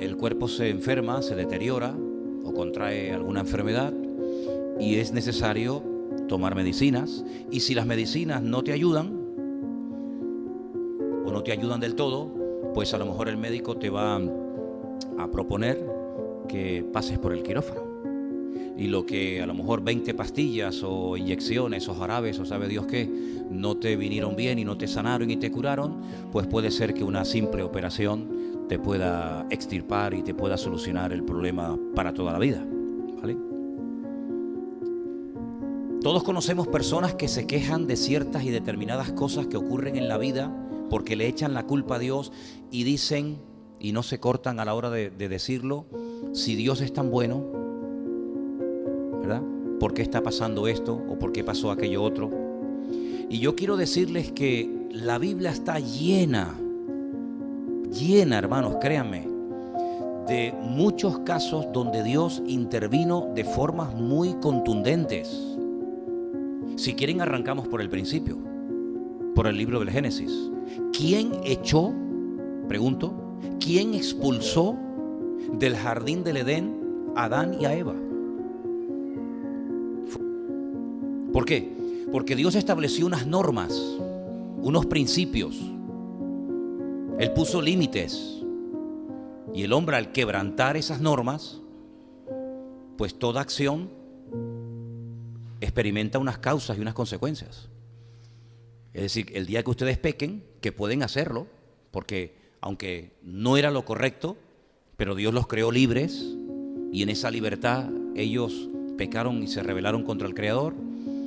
el cuerpo se enferma, se deteriora o contrae alguna enfermedad y es necesario tomar medicinas. Y si las medicinas no te ayudan o no te ayudan del todo, pues a lo mejor el médico te va a proponer que pases por el quirófano. Y lo que a lo mejor 20 pastillas o inyecciones o jarabes o sabe Dios qué no te vinieron bien y no te sanaron y te curaron, pues puede ser que una simple operación te pueda extirpar y te pueda solucionar el problema para toda la vida, ¿vale? Todos conocemos personas que se quejan de ciertas y determinadas cosas que ocurren en la vida porque le echan la culpa a Dios y dicen, y no se cortan a la hora de decirlo, si Dios es tan bueno, ¿verdad? ¿Por qué está pasando esto o por qué pasó aquello otro? Y yo quiero decirles que la Biblia está llena, hermanos, créanme, de muchos casos donde Dios intervino de formas muy contundentes. Si quieren, arrancamos por el principio, por el libro del Génesis. ¿Quién echó, pregunto, quién expulsó del jardín del Edén a Adán y a Eva? ¿Por qué? Porque Dios estableció unas normas, unos principios. Él puso límites. Y el hombre, al quebrantar esas normas, pues toda acción experimenta unas causas y unas consecuencias. Es decir, el día que ustedes pequen, que pueden hacerlo, porque aunque no era lo correcto, pero Dios los creó libres, y en esa libertad ellos pecaron y se rebelaron contra el Creador.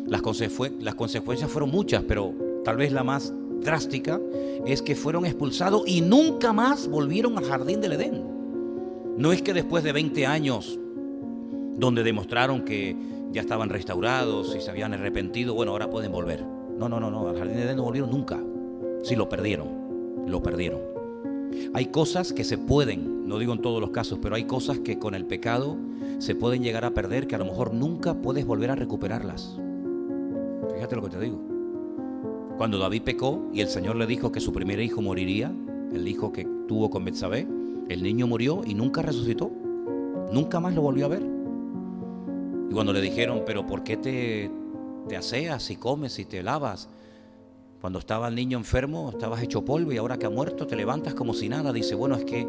Las consecuencias fueron muchas, pero tal vez la más drástica es que fueron expulsados y nunca más volvieron al jardín del Edén. No es que después de 20 años, donde demostraron que ya estaban restaurados y se habían arrepentido, bueno, ahora pueden volver. No, al jardín del Edén no volvieron nunca. Sí, lo perdieron. Hay cosas que se pueden, no digo en todos los casos, pero hay cosas que con el pecado se pueden llegar a perder, que a lo mejor nunca puedes volver a recuperarlas. Fíjate lo que te digo. Cuando David pecó y el Señor le dijo que su primer hijo moriría, el hijo que tuvo con Betsabé, el niño murió y nunca resucitó. Nunca más lo volvió a ver. Y cuando le dijeron, pero ¿por qué te aseas y comes y te lavas? Cuando estaba el niño enfermo, estabas hecho polvo y ahora que ha muerto te levantas como si nada. Dice, bueno, es que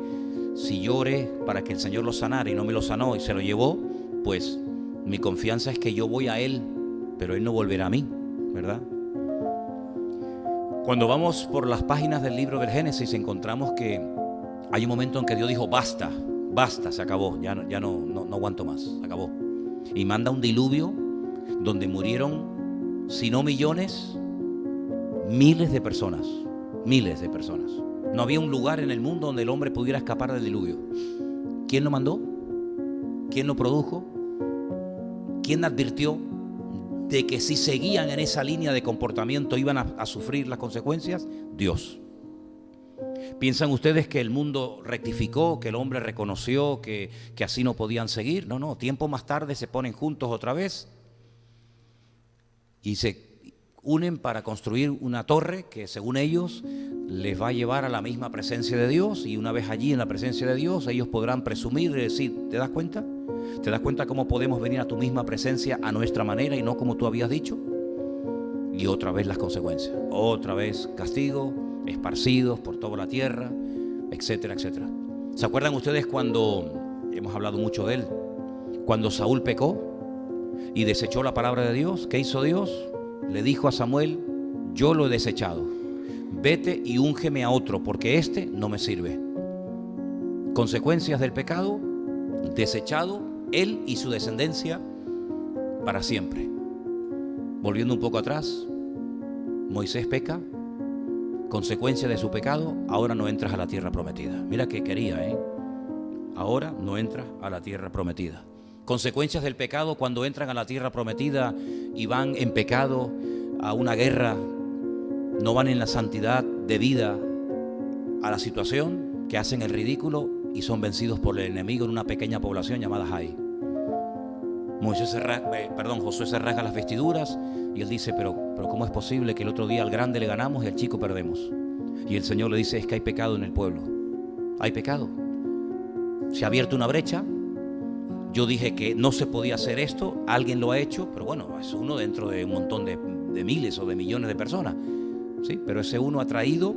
si yo oré para que el Señor lo sanara y no me lo sanó y se lo llevó, pues mi confianza es que yo voy a Él, pero Él no volverá a mí, ¿verdad? Cuando vamos por las páginas del libro del Génesis encontramos que hay un momento en que Dios dijo, basta, se acabó, ya no aguanto más, se acabó. Y manda un diluvio donde murieron, si no millones, miles de personas. No había un lugar en el mundo donde el hombre pudiera escapar del diluvio. ¿Quién lo mandó? ¿Quién lo produjo? ¿Quién advirtió de que si seguían en esa línea de comportamiento iban a sufrir las consecuencias? Dios. ¿Piensan ustedes que el mundo rectificó, que el hombre reconoció que así no podían seguir? No, tiempo más tarde se ponen juntos otra vez y se unen para construir una torre que según ellos les va a llevar a la misma presencia de Dios, y una vez allí en la presencia de Dios ellos podrán presumir y decir, ¿te das cuenta? ¿Te das cuenta cómo podemos venir a tu misma presencia a nuestra manera y no como tú habías dicho? Y otra vez las consecuencias, otra vez castigo, esparcidos por toda la tierra, etcétera, etcétera. ¿Se acuerdan ustedes cuando, hemos hablado mucho de él, cuando Saúl pecó y desechó la palabra de Dios? ¿Qué hizo Dios? Le dijo a Samuel, yo lo he desechado, vete y úngeme a otro, porque este no me sirve. Consecuencias del pecado, desechado él y su descendencia para siempre. Volviendo un poco atrás, Moisés peca, consecuencia de su pecado, ahora no entras a la tierra prometida. Mira que quería, ahora no entras a la tierra prometida. Consecuencias del pecado cuando entran a la tierra prometida y van en pecado a una guerra, no van en la santidad debida a la situación, que hacen el ridículo y son vencidos por el enemigo en una pequeña población llamada Jai. Josué se rasga las vestiduras y él dice, pero ¿cómo es posible que el otro día al grande le ganamos y al chico perdemos? Y el Señor le dice, es que hay pecado en el pueblo, hay pecado. Se ha abierto una brecha. Yo dije que no se podía hacer esto, alguien lo ha hecho, pero bueno, es uno dentro de un montón de miles o de millones de personas, ¿sí? Pero ese uno ha traído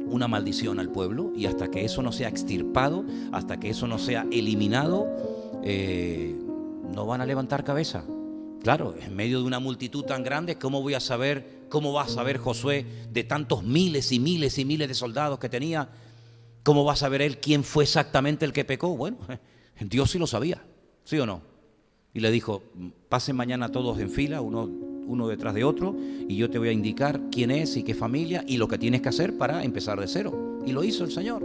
una maldición al pueblo, y hasta que eso no sea extirpado, hasta que eso no sea eliminado, no van a levantar cabeza. Claro, en medio de una multitud tan grande, ¿cómo va a saber Josué de tantos miles y miles y miles de soldados que tenía? ¿Cómo va a saber él quién fue exactamente el que pecó? Bueno, Dios sí lo sabía, ¿sí o no? Y le dijo, pasen mañana todos en fila, uno detrás de otro, y yo te voy a indicar quién es y qué familia y lo que tienes que hacer para empezar de cero. Y lo hizo el Señor.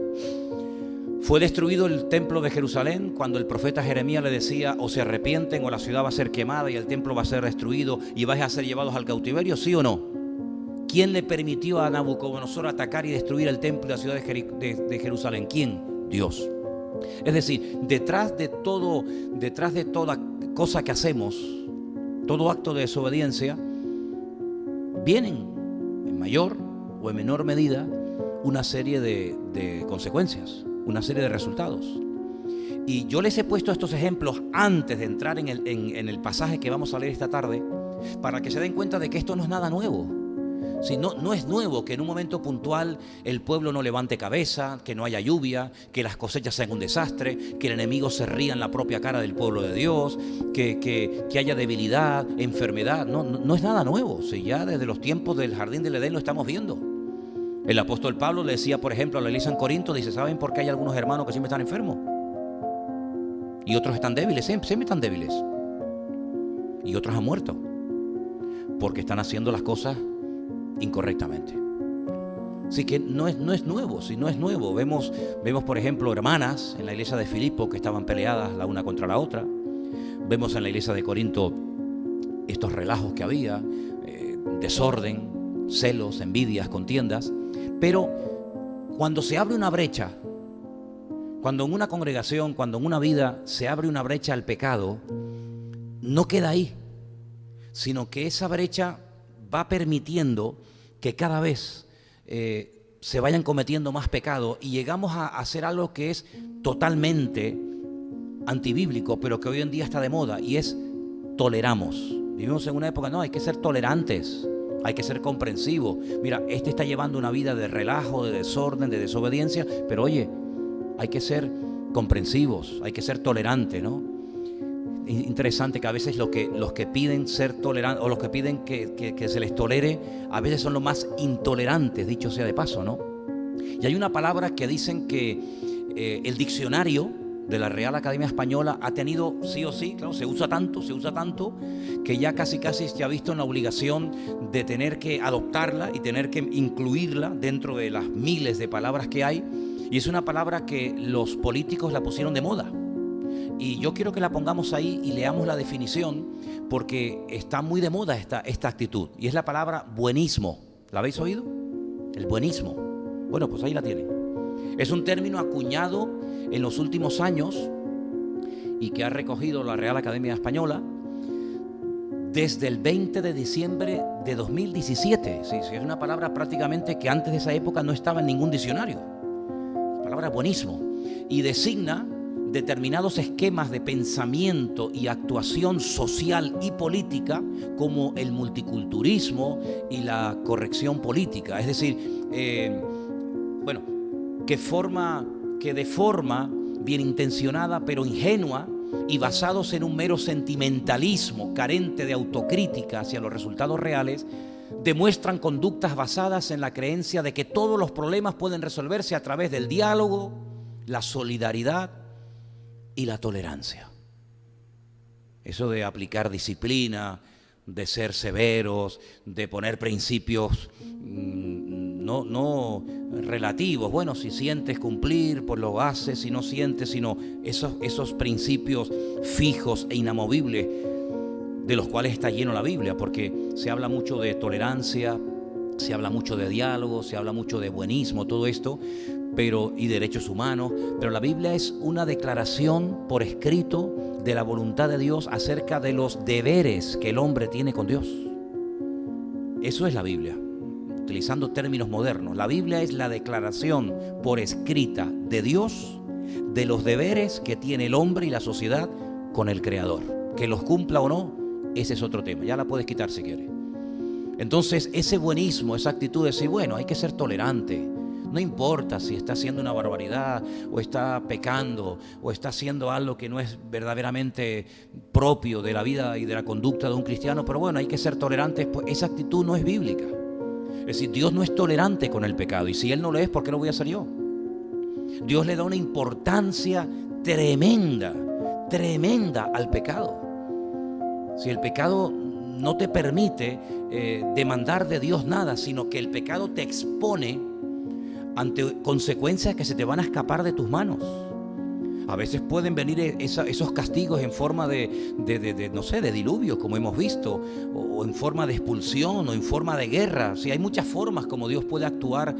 Fue destruido el templo de Jerusalén cuando el profeta Jeremías le decía, o se arrepienten o la ciudad va a ser quemada y el templo va a ser destruido y vais a ser llevados al cautiverio, ¿sí o no? ¿Quién le permitió a Nabucodonosor atacar y destruir el templo y la ciudad de Jerusalén? ¿Quién? Dios. Es decir, detrás de toda cosa que hacemos, todo acto de desobediencia, vienen en mayor o en menor medida una serie de consecuencias, una serie de resultados. Y yo les he puesto estos ejemplos antes de entrar en el pasaje que vamos a leer esta tarde, para que se den cuenta de que esto no es nada nuevo. Si no es nuevo que en un momento puntual el pueblo no levante cabeza, que no haya lluvia, que las cosechas sean un desastre, que el enemigo se ría en la propia cara del pueblo de Dios, que haya debilidad, enfermedad. No es nada nuevo. Si ya desde los tiempos del jardín del Edén lo estamos viendo. El apóstol Pablo le decía, por ejemplo, a la iglesia en Corinto, dice, ¿saben por qué hay algunos hermanos que siempre están enfermos? Y otros están débiles, siempre están débiles. Y otros han muerto porque están haciendo las cosas incorrectamente. Así que no es nuevo, si no es nuevo. Vemos por ejemplo hermanas en la iglesia de Filipo que estaban peleadas la una contra la otra. Vemos en la iglesia de Corinto estos relajos que había, desorden, celos, envidias, contiendas. Pero cuando se abre una brecha, cuando en una congregación, cuando en una vida se abre una brecha al pecado, no queda ahí, sino que esa brecha va permitiendo que cada vez se vayan cometiendo más pecados y llegamos a hacer algo que es totalmente antibíblico, pero que hoy en día está de moda, y es toleramos. Vivimos en una época, no, hay que ser tolerantes, hay que ser comprensivos. Mira, este está llevando una vida de relajo, de desorden, de desobediencia, pero oye, hay que ser comprensivos, hay que ser tolerantes, ¿no? Es interesante que a veces los que piden ser tolerantes o los que piden que se les tolere, a veces son los más intolerantes, dicho sea de paso, ¿no? Y hay una palabra que dicen que el diccionario de la Real Academia Española ha tenido sí o sí, claro, se usa tanto, que ya casi se ha visto en la obligación de tener que adoptarla y tener que incluirla dentro de las miles de palabras que hay. Y es una palabra que los políticos la pusieron de moda. Y yo quiero que la pongamos ahí y leamos la definición, porque está muy de moda esta actitud. Y es la palabra buenismo. ¿La habéis oído? El buenismo. Bueno, pues ahí la tienen. Es un término acuñado en los últimos años y que ha recogido la Real Academia Española desde el 20 de diciembre de 2017. Sí, es una palabra prácticamente que antes de esa época no estaba en ningún diccionario. La palabra buenismo. Y designa determinados esquemas de pensamiento y actuación social y política, como el multiculturalismo y la corrección política. Es decir, que de forma bien intencionada pero ingenua y basados en un mero sentimentalismo carente de autocrítica hacia los resultados reales, demuestran conductas basadas en la creencia de que todos los problemas pueden resolverse a través del diálogo, la solidaridad y la tolerancia. Eso de aplicar disciplina, de ser severos, de poner principios no relativos. Bueno, si sientes cumplir, pues lo haces, si no sientes, sino esos principios fijos e inamovibles de los cuales está lleno la Biblia, porque se habla mucho de tolerancia, se habla mucho de diálogo, se habla mucho de buenismo, todo esto, y derechos humanos, pero la Biblia es una declaración por escrito de la voluntad de Dios acerca de los deberes que el hombre tiene con Dios. Eso es la Biblia, utilizando términos modernos. La Biblia es la declaración por escrita de Dios de los deberes que tiene el hombre y la sociedad con el Creador. Que los cumpla o no, ese es otro tema. Ya la puedes quitar si quieres. Entonces, ese buenismo, esa actitud de decir, bueno, hay que ser tolerante. No importa si está haciendo una barbaridad o está pecando o está haciendo algo que no es verdaderamente propio de la vida y de la conducta de un cristiano, pero bueno, hay que ser tolerantes. Pues esa actitud no es bíblica. Es decir, Dios no es tolerante con el pecado, y si Él no lo es, ¿por qué lo voy a hacer yo? Dios le da una importancia tremenda al pecado. Si el pecado no te permite demandar de Dios nada, sino que el pecado te expone ante consecuencias que se te van a escapar de tus manos. A veces pueden venir esos castigos en forma no sé, de diluvio, como hemos visto, o en forma de expulsión, o en forma de guerra. Sí, hay muchas formas como Dios puede actuar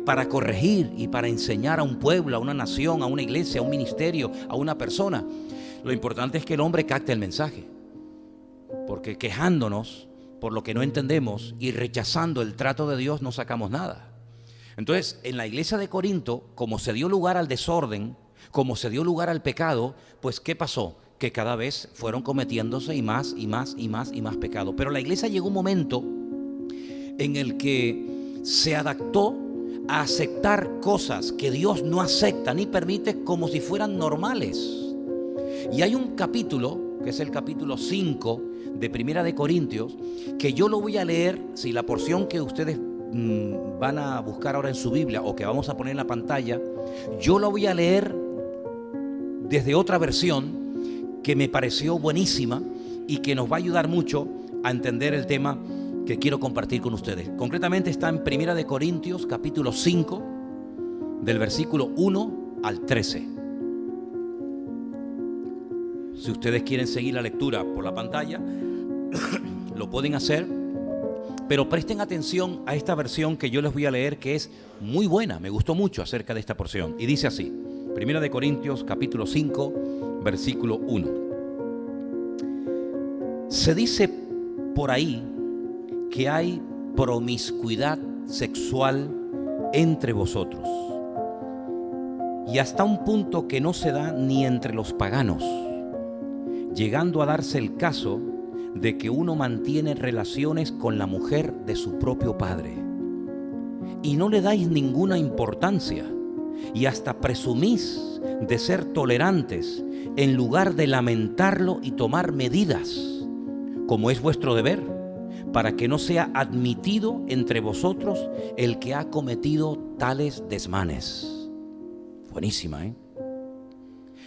para corregir y para enseñar a un pueblo, a una nación, a una iglesia, a un ministerio, a una persona. Lo importante es que el hombre capte el mensaje, porque quejándonos por lo que no entendemos y rechazando el trato de Dios no sacamos nada. Entonces, en la iglesia de Corinto, como se dio lugar al desorden, como se dio lugar al pecado, pues ¿qué pasó? Que cada vez fueron cometiéndose y más pecado. Pero la iglesia llegó un momento en el que se adaptó a aceptar cosas que Dios no acepta ni permite como si fueran normales. Y hay un capítulo, que es el capítulo 5 de Primera de Corintios, que yo lo voy a leer, si la porción que ustedes van a buscar ahora en su Biblia o que vamos a poner en la pantalla, yo lo voy a leer desde otra versión que me pareció buenísima y que nos va a ayudar mucho a entender el tema que quiero compartir con ustedes. Concretamente está en Primera de Corintios capítulo 5 del versículo 1 al 13. Si ustedes quieren seguir la lectura por la pantalla, lo pueden hacer, pero presten atención a esta versión que yo les voy a leer, que es muy buena, me gustó mucho acerca de esta porción. Y dice así, Primera de Corintios capítulo 5, versículo 1. Se dice por ahí que hay promiscuidad sexual entre vosotros, y hasta un punto que no se da ni entre los paganos, llegando a darse el caso de que uno mantiene relaciones con la mujer de su propio padre, y no le dais ninguna importancia, y hasta presumís de ser tolerantes en lugar de lamentarlo y tomar medidas, como es vuestro deber, para que no sea admitido entre vosotros el que ha cometido tales desmanes. Buenísima, ¿eh?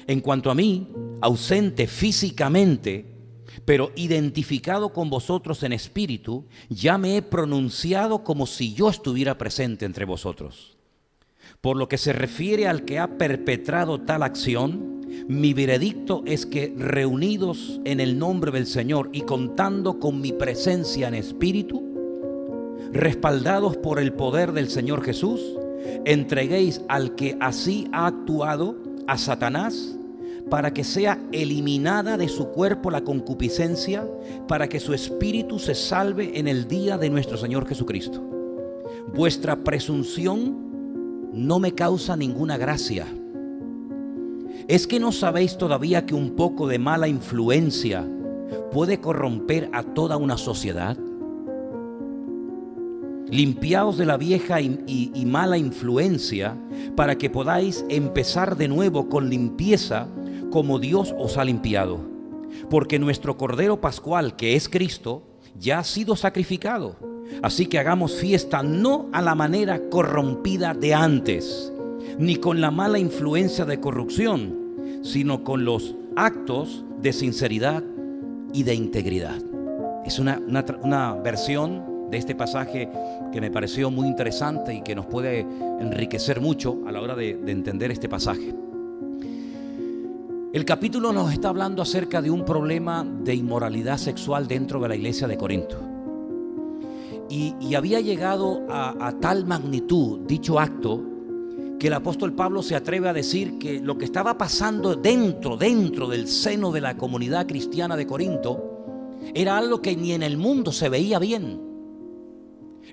En cuanto a mí, ausente físicamente, pero identificado con vosotros en espíritu, ya me he pronunciado como si yo estuviera presente entre vosotros. Por lo que se refiere al que ha perpetrado tal acción, mi veredicto es que, reunidos en el nombre del Señor y contando con mi presencia en espíritu, respaldados por el poder del Señor Jesús, entreguéis al que así ha actuado, a Satanás, para que sea eliminada de su cuerpo la concupiscencia, para que su espíritu se salve en el día de nuestro Señor Jesucristo. Vuestra presunción no me causa ninguna gracia. ¿Es que no sabéis todavía que un poco de mala influencia puede corromper a toda una sociedad? Limpiaos de la vieja y mala influencia, para que podáis empezar de nuevo con limpieza, como Dios os ha limpiado. Porque nuestro Cordero Pascual, que es Cristo, ya ha sido sacrificado. Así que hagamos fiesta no a la manera corrompida de antes, ni con la mala influencia de corrupción, sino con los actos de sinceridad y de integridad. Es una versión de este pasaje que me pareció muy interesante y que nos puede enriquecer mucho a la hora de entender este pasaje. El capítulo nos está hablando acerca de un problema de inmoralidad sexual dentro de la iglesia de Corinto. Y había llegado a tal magnitud dicho acto que el apóstol Pablo se atreve a decir que lo que estaba pasando dentro del seno de la comunidad cristiana de Corinto era algo que ni en el mundo se veía bien.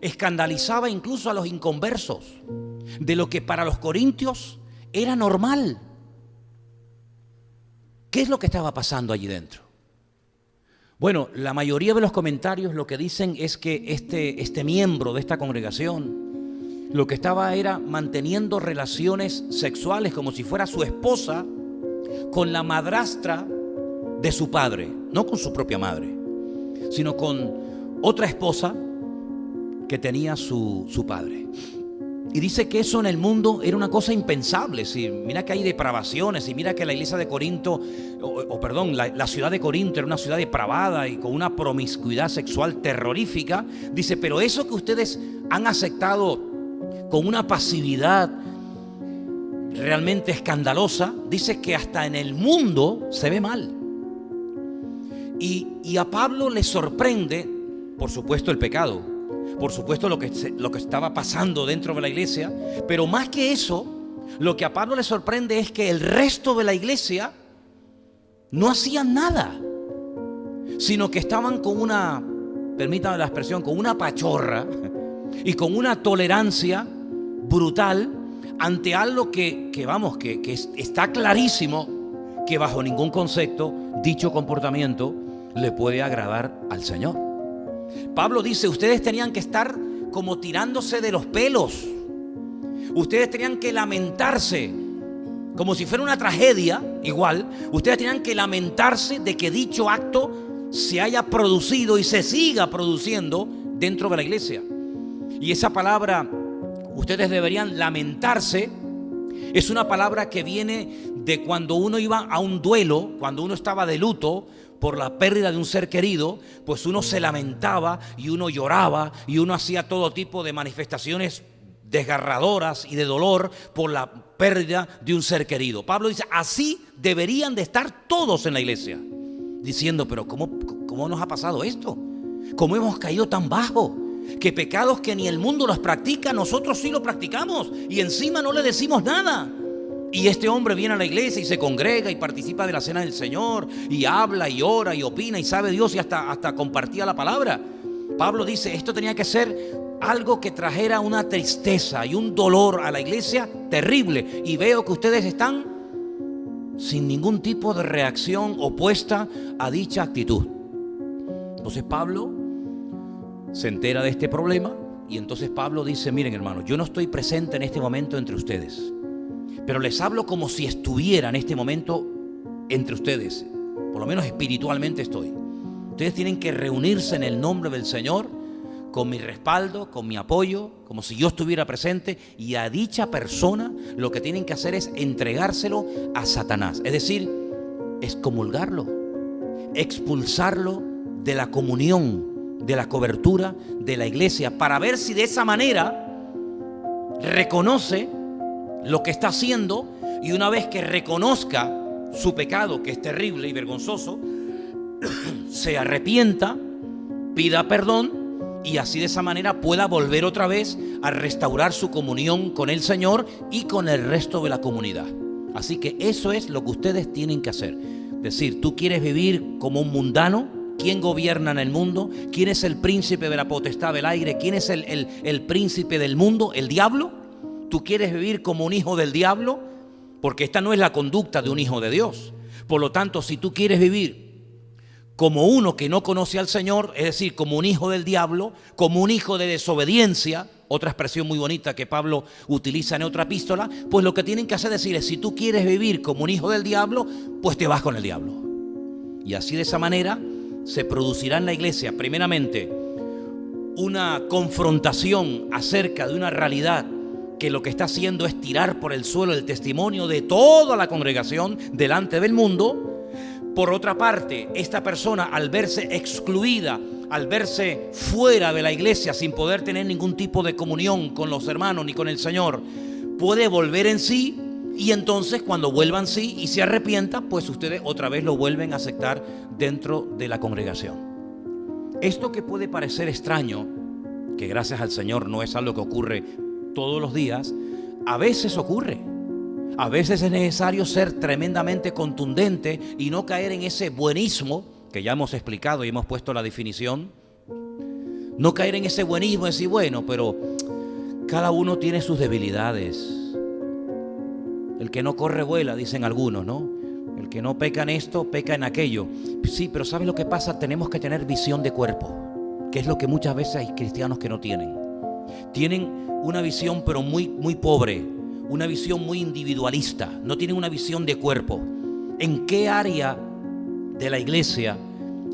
Escandalizaba incluso a los inconversos de lo que para los corintios era normal. ¿Qué es lo que estaba pasando allí dentro? Bueno, la mayoría de los comentarios lo que dicen es que este miembro de esta congregación lo que estaba era manteniendo relaciones sexuales como si fuera su esposa con la madrastra de su padre, no con su propia madre, sino con otra esposa que tenía su padre. Y dice que eso en el mundo era una cosa impensable. Sí, mira que hay depravaciones, y mira que la iglesia de Corinto, la ciudad de Corinto era una ciudad depravada y con una promiscuidad sexual terrorífica. Dice, pero eso que ustedes han aceptado con una pasividad realmente escandalosa, dice que hasta en el mundo se ve mal. Y a Pablo le sorprende, por supuesto, el pecado. Por supuesto lo que estaba pasando dentro de la iglesia, pero más que eso, lo que a Pablo le sorprende es que el resto de la iglesia no hacían nada, sino que estaban con una, permítame la expresión, con una pachorra y con una tolerancia brutal ante algo que está clarísimo que bajo ningún concepto dicho comportamiento le puede agradar al Señor. Pablo dice, ustedes tenían que estar como tirándose de los pelos. Ustedes tenían que lamentarse, como si fuera una tragedia, igual. Ustedes tenían que lamentarse de que dicho acto se haya producido y se siga produciendo dentro de la iglesia. Y esa palabra, ustedes deberían lamentarse, es una palabra que viene de cuando uno iba a un duelo, cuando uno estaba de luto por la pérdida de un ser querido, pues uno se lamentaba y uno lloraba y uno hacía todo tipo de manifestaciones desgarradoras y de dolor por la pérdida de un ser querido. Pablo dice, así deberían de estar todos en la iglesia, diciendo, pero ¿cómo nos ha pasado esto? ¿Cómo hemos caído tan bajo? Que pecados que ni el mundo los practica, nosotros sí los practicamos y encima no le decimos nada. Y este hombre viene a la iglesia y se congrega y participa de la cena del Señor y habla y ora y opina y sabe Dios y hasta compartía la palabra. Pablo dice, esto tenía que ser algo que trajera una tristeza y un dolor a la iglesia terrible. Y veo que ustedes están sin ningún tipo de reacción opuesta a dicha actitud. Entonces Pablo se entera de este problema y entonces Pablo dice, miren hermanos, yo no estoy presente en este momento entre ustedes, pero les hablo como si estuviera en este momento entre ustedes. Por lo menos espiritualmente estoy. Ustedes tienen que reunirse en el nombre del Señor, con mi respaldo, con mi apoyo, como si yo estuviera presente. Y a dicha persona lo que tienen que hacer es entregárselo a Satanás. Es decir, excomulgarlo, expulsarlo de la comunión, de la cobertura de la iglesia, para ver si de esa manera reconoce lo que está haciendo, y una vez que reconozca su pecado, que es terrible y vergonzoso, se arrepienta, pida perdón y así de esa manera pueda volver otra vez a restaurar su comunión con el Señor y con el resto de la comunidad. Así que eso es lo que ustedes tienen que hacer. Es decir, tú quieres vivir como un mundano. ¿Quién gobierna en el mundo? ¿Quién es el príncipe de la potestad del aire? ¿Quién es el príncipe del mundo? ¿El diablo? ¿Tú quieres vivir como un hijo del diablo? Porque esta no es la conducta de un hijo de Dios. Por lo tanto, si tú quieres vivir como uno que no conoce al Señor, es decir, como un hijo del diablo, como un hijo de desobediencia, otra expresión muy bonita que Pablo utiliza en otra epístola, pues lo que tienen que hacer es decir, si tú quieres vivir como un hijo del diablo, pues te vas con el diablo. Y así de esa manera se producirá en la iglesia, primeramente, una confrontación acerca de una realidad que lo que está haciendo es tirar por el suelo el testimonio de toda la congregación delante del mundo. Por otra parte, esta persona, al verse excluida, al verse fuera de la iglesia sin poder tener ningún tipo de comunión con los hermanos ni con el Señor, puede volver en sí, y entonces cuando vuelva en sí y se arrepienta, pues ustedes otra vez lo vuelven a aceptar dentro de la congregación. Esto que puede parecer extraño, que gracias al Señor no es algo que ocurre todos los días, a veces ocurre. A veces es necesario ser tremendamente contundente y no caer en ese buenismo que ya hemos explicado y hemos puesto la definición. No caer en ese buenismo de decir, bueno, pero cada uno tiene sus debilidades. El que no corre vuela, dicen algunos, ¿no? El que no peca en esto, peca en aquello. Sí, pero ¿sabes lo que pasa? Tenemos que tener visión de cuerpo, que es lo que muchas veces hay cristianos que no tienen. Tienen una visión pero muy pobre, una visión muy individualista, no tienen una visión de cuerpo. ¿En qué área de la iglesia,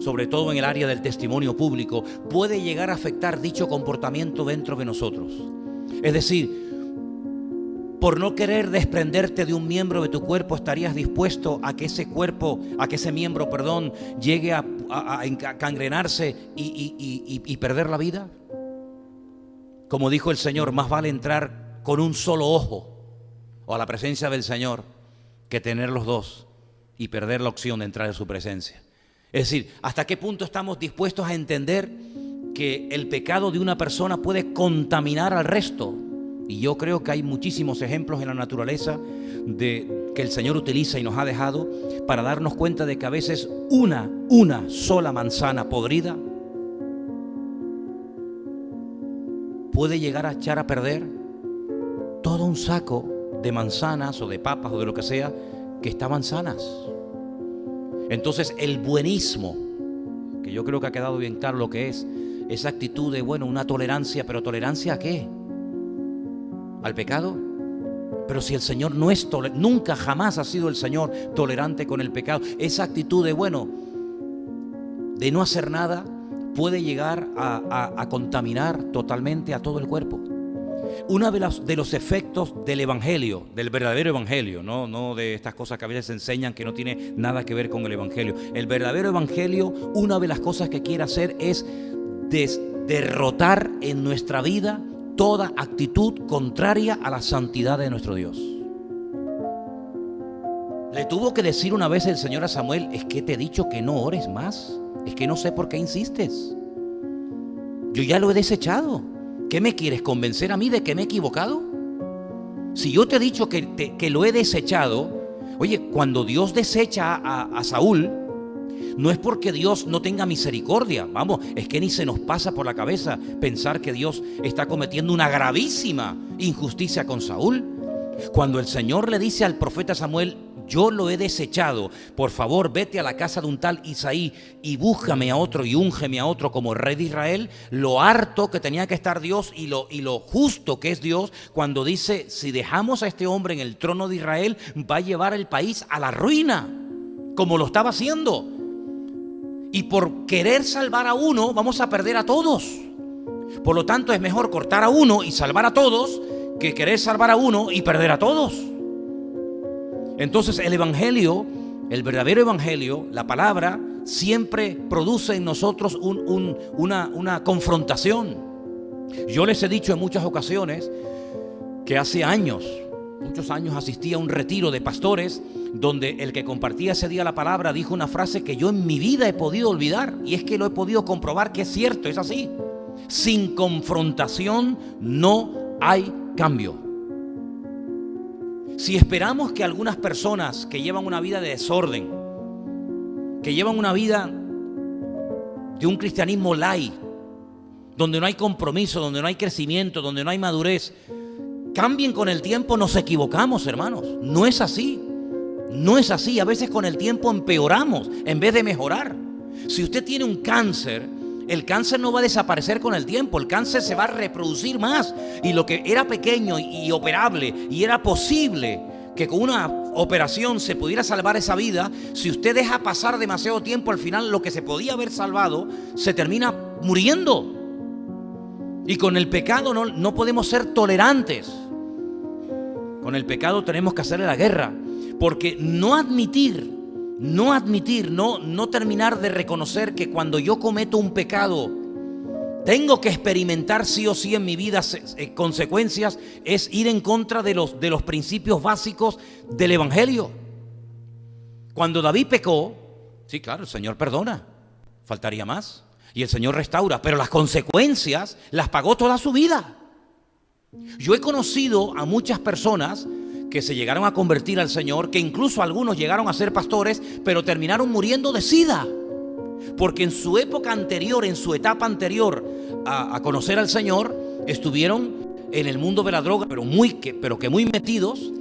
sobre todo en el área del testimonio público, puede llegar a afectar dicho comportamiento dentro de nosotros? Es decir, por no querer desprenderte de un miembro de tu cuerpo, ¿estarías dispuesto a que ese miembro, llegue a cangrenarse y perder la vida? Como dijo el Señor, más vale entrar con un solo ojo o a la presencia del Señor que tener los dos y perder la opción de entrar en su presencia. Es decir, ¿hasta qué punto estamos dispuestos a entender que el pecado de una persona puede contaminar al resto? Y yo creo que hay muchísimos ejemplos en la naturaleza que el Señor utiliza y nos ha dejado para darnos cuenta de que a veces una sola manzana podrida puede llegar a echar a perder todo un saco de manzanas o de papas o de lo que sea que estaban sanas. Entonces el buenismo, que yo creo que ha quedado bien claro lo que es, esa actitud de, una tolerancia, pero ¿tolerancia a qué? ¿Al pecado? Pero si el Señor no es nunca jamás ha sido el Señor tolerante con el pecado. Esa actitud de no hacer nada puede llegar a contaminar totalmente a todo el cuerpo. Uno de los efectos del evangelio, del verdadero evangelio, no de estas cosas que a veces se enseñan que no tiene nada que ver con el evangelio. El verdadero evangelio, una de las cosas que quiere hacer es derrotar en nuestra vida toda actitud contraria a la santidad de nuestro Dios. Le tuvo que decir una vez el Señor a Samuel: es que te he dicho que no ores más, es que no sé por qué insistes, yo ya lo he desechado. ¿Qué me quieres convencer a mí de que me he equivocado? Si yo te he dicho que lo he desechado. Oye, cuando Dios desecha a Saúl, no es porque Dios no tenga misericordia. Es que ni se nos pasa por la cabeza pensar que Dios está cometiendo una gravísima injusticia con Saúl. Cuando el Señor le dice al profeta Samuel: yo lo he desechado, por favor vete a la casa de un tal Isaí y búscame a otro y úngeme a otro como rey de Israel. Lo harto que tenía que estar Dios y lo justo que es Dios cuando dice: si dejamos a este hombre en el trono de Israel, va a llevar el país a la ruina, como lo estaba haciendo. Y por querer salvar a uno, vamos a perder a todos. Por lo tanto, es mejor cortar a uno y salvar a todos que querer salvar a uno y perder a todos. Entonces el evangelio, el verdadero evangelio, la palabra, siempre produce en nosotros una confrontación. Yo les he dicho en muchas ocasiones que hace muchos años asistí a un retiro de pastores donde el que compartía ese día la palabra dijo una frase que yo en mi vida he podido olvidar, y es que lo he podido comprobar que es cierto, es así: sin confrontación no hay cambio. Si esperamos que algunas personas que llevan una vida de desorden, que llevan una vida de un cristianismo light, donde no hay compromiso, donde no hay crecimiento, donde no hay madurez, cambien con el tiempo, nos equivocamos, hermanos. No es así. No es así. A veces con el tiempo empeoramos en vez de mejorar. Si usted tiene un cáncer, el cáncer no va a desaparecer con el tiempo. El cáncer se va a reproducir más. Y lo que era pequeño y operable y era posible que con una operación se pudiera salvar esa vida, si usted deja pasar demasiado tiempo, al final lo que se podía haber salvado se termina muriendo. Y con el pecado no podemos ser tolerantes. Con el pecado tenemos que hacerle la guerra. Porque no terminar de reconocer que cuando yo cometo un pecado tengo que experimentar sí o sí en mi vida consecuencias, es ir en contra de los principios básicos del evangelio. Cuando David pecó, sí, claro, el Señor perdona, faltaría más, y el Señor restaura, pero las consecuencias las pagó toda su vida. Yo he conocido a muchas personas que se llegaron a convertir al Señor, que incluso algunos llegaron a ser pastores, pero terminaron muriendo de SIDA, porque en su época anterior, en su etapa anterior a conocer al Señor, estuvieron en el mundo de la droga, pero que muy metidos,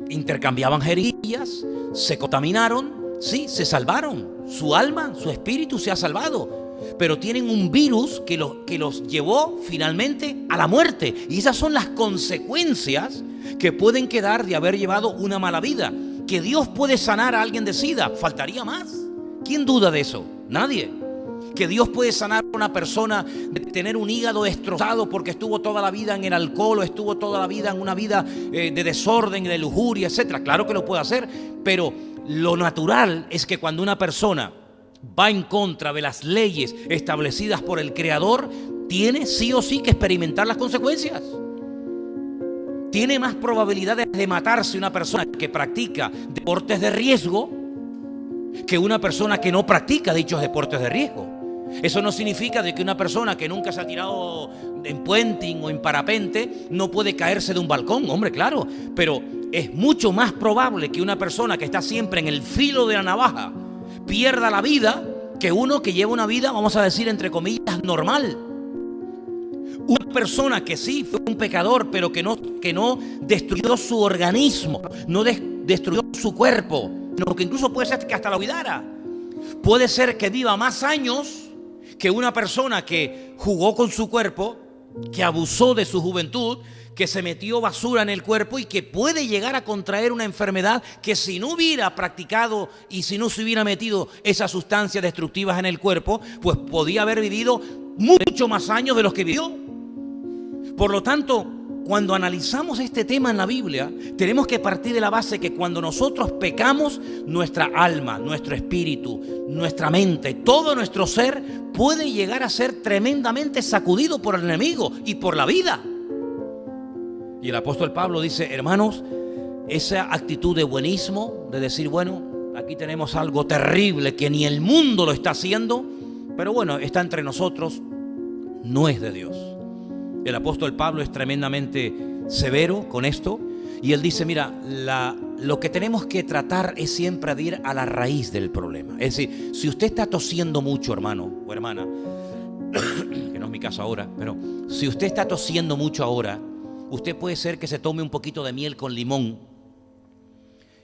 intercambiaban jeringuillas, se contaminaron, sí, se salvaron. Su alma, su espíritu se ha salvado. Pero tienen un virus que los llevó finalmente a la muerte. Y esas son las consecuencias que pueden quedar de haber llevado una mala vida. Que Dios puede sanar a alguien de SIDA, faltaría más. ¿Quién duda de eso? Nadie. Que Dios puede sanar a una persona de tener un hígado destrozado porque estuvo toda la vida en el alcohol o estuvo toda la vida en una vida de desorden, de lujuria, etc. Claro que lo puede hacer, pero lo natural es que cuando una persona va en contra de las leyes establecidas por el Creador, tiene sí o sí que experimentar las consecuencias. Tiene más probabilidades de matarse una persona que practica deportes de riesgo que una persona que no practica dichos deportes de riesgo. Eso no significa de que una persona que nunca se ha tirado en puenting o en parapente no puede caerse de un balcón. Hombre, claro, pero es mucho más probable que una persona que está siempre en el filo de la navaja pierda la vida que uno que lleva una vida, vamos a decir, entre comillas, normal. Una persona que sí fue un pecador, pero que no destruyó su organismo, no destruyó su cuerpo, sino que incluso puede ser que hasta lo olvidara. Puede ser que viva más años que una persona que jugó con su cuerpo, que abusó de su juventud, que se metió basura en el cuerpo y que puede llegar a contraer una enfermedad que si no hubiera practicado y si no se hubiera metido esas sustancias destructivas en el cuerpo, pues podía haber vivido mucho más años de los que vivió. Por lo tanto, cuando analizamos este tema en la Biblia, tenemos que partir de la base que cuando nosotros pecamos, nuestra alma, nuestro espíritu, nuestra mente, todo nuestro ser puede llegar a ser tremendamente sacudido por el enemigo y por la vida. Y el apóstol Pablo dice, hermanos, esa actitud de buenismo, de decir, bueno, aquí tenemos algo terrible que ni el mundo lo está haciendo, pero bueno, está entre nosotros, no es de Dios. El apóstol Pablo es tremendamente severo con esto y él dice, mira, lo que tenemos que tratar es siempre de ir a la raíz del problema. Es decir, si usted está tosiendo mucho, hermano o hermana, que no es mi caso ahora, pero si usted está tosiendo mucho ahora, usted puede ser que se tome un poquito de miel con limón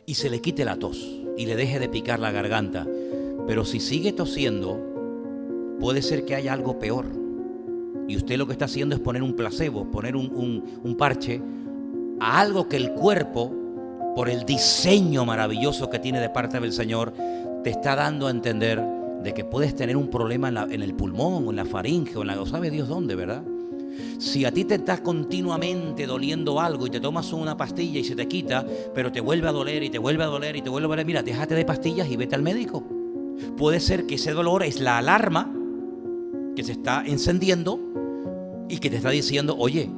y se le quite la tos y le deje de picar la garganta. Pero si sigue tosiendo, puede ser que haya algo peor. Y usted lo que está haciendo es poner un placebo, poner un parche a algo que el cuerpo, por el diseño maravilloso que tiene de parte del Señor, te está dando a entender de que puedes tener un problema en el pulmón o en la faringe o en la, ¿sabe Dios dónde, verdad? Si a ti te está continuamente doliendo algo y te tomas una pastilla y se te quita, pero te vuelve a doler y te vuelve a doler y te vuelve a doler, mira, déjate de pastillas y vete al médico. Puede ser que ese dolor es la alarma que se está encendiendo y que te está diciendo, oye,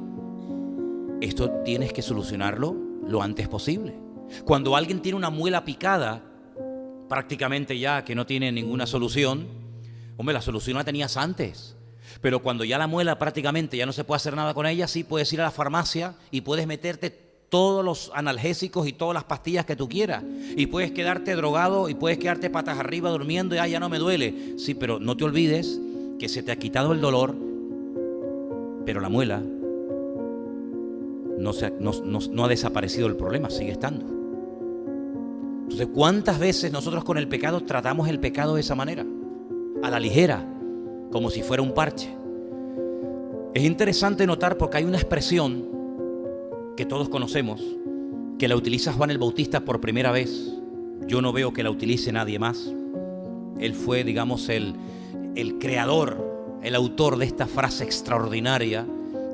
esto tienes que solucionarlo lo antes posible. Cuando alguien tiene una muela picada, prácticamente ya que no tiene ninguna solución, hombre, la solución la tenías antes. Pero cuando ya la muela prácticamente ya no se puede hacer nada con ella, sí puedes ir a la farmacia y puedes meterte todos los analgésicos y todas las pastillas que tú quieras. Y puedes quedarte drogado y puedes quedarte patas arriba durmiendo y ya no me duele. Sí, pero no te olvides que se te ha quitado el dolor, pero la muela no ha desaparecido el problema, sigue estando. Entonces, ¿cuántas veces nosotros con el pecado tratamos el pecado de esa manera? A la ligera, como si fuera un parche. Es interesante notar porque hay una expresión que todos conocemos, que la utiliza Juan el Bautista por primera vez. Yo no veo que la utilice nadie más. Él fue, digamos, el creador, el autor de esta frase extraordinaria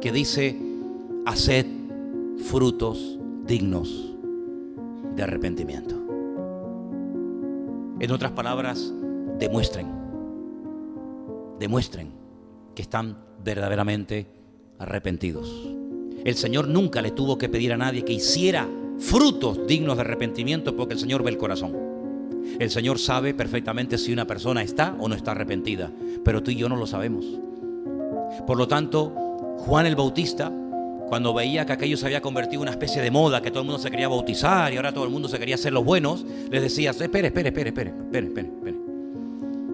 que dice, haced frutos dignos de arrepentimiento. En otras palabras, demuestren que están verdaderamente arrepentidos. El Señor nunca le tuvo que pedir a nadie que hiciera frutos dignos de arrepentimiento porque el Señor ve el corazón. El Señor sabe perfectamente si una persona está o no está arrepentida, pero tú y yo no lo sabemos. Por lo tanto, Juan el Bautista, cuando veía que aquello se había convertido en una especie de moda, que todo el mundo se quería bautizar y ahora todo el mundo se quería hacer los buenos, les decía, espere.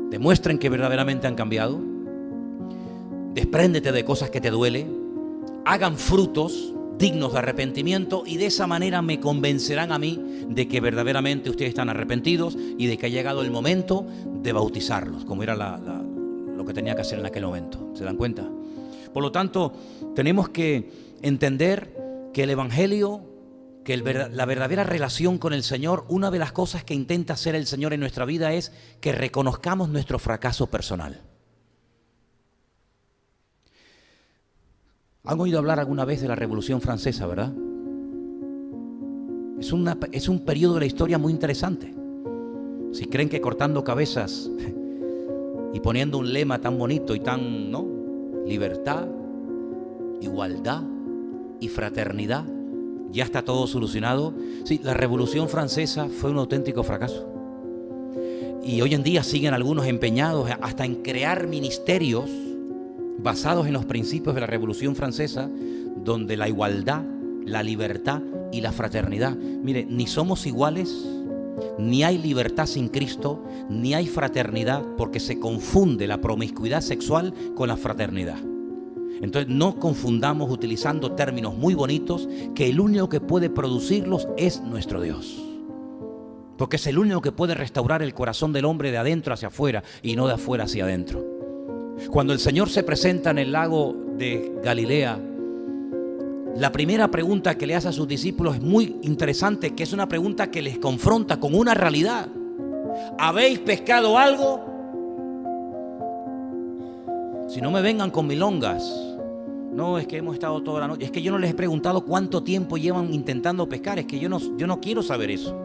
Demuestren que verdaderamente han cambiado. Despréndete de cosas que te duelen. Hagan frutos dignos de arrepentimiento, y de esa manera me convencerán a mí de que verdaderamente ustedes están arrepentidos y de que ha llegado el momento de bautizarlos, como era lo que tenía que hacer en aquel momento. ¿Se dan cuenta? Por lo tanto, tenemos que entender que el Evangelio, que la verdadera relación con el Señor, una de las cosas que intenta hacer el Señor en nuestra vida es que reconozcamos nuestro fracaso personal. ¿Han oído hablar alguna vez de la Revolución Francesa, verdad? Es un periodo de la historia muy interesante. Si creen que cortando cabezas y poniendo un lema tan bonito y tan, ¿no?, libertad, igualdad y fraternidad, ya está todo solucionado. Sí, la Revolución Francesa fue un auténtico fracaso. Y hoy en día siguen algunos empeñados hasta en crear ministerios basados en los principios de la Revolución Francesa, donde la igualdad, la libertad y la fraternidad. Mire, ni somos iguales, ni hay libertad sin Cristo, ni hay fraternidad, porque se confunde la promiscuidad sexual con la fraternidad. Entonces no confundamos utilizando términos muy bonitos, que el único que puede producirlos es nuestro Dios. Porque es el único que puede restaurar el corazón del hombre de adentro hacia afuera y no de afuera hacia adentro. Cuando el Señor se presenta en el lago de Galilea, la primera pregunta que le hace a sus discípulos es muy interesante, que es una pregunta que les confronta con una realidad. ¿Habéis pescado algo? Si no me vengan con milongas. No, es que hemos estado toda la noche. Es que yo no les he preguntado cuánto tiempo llevan intentando pescar. Es que yo no quiero saber eso.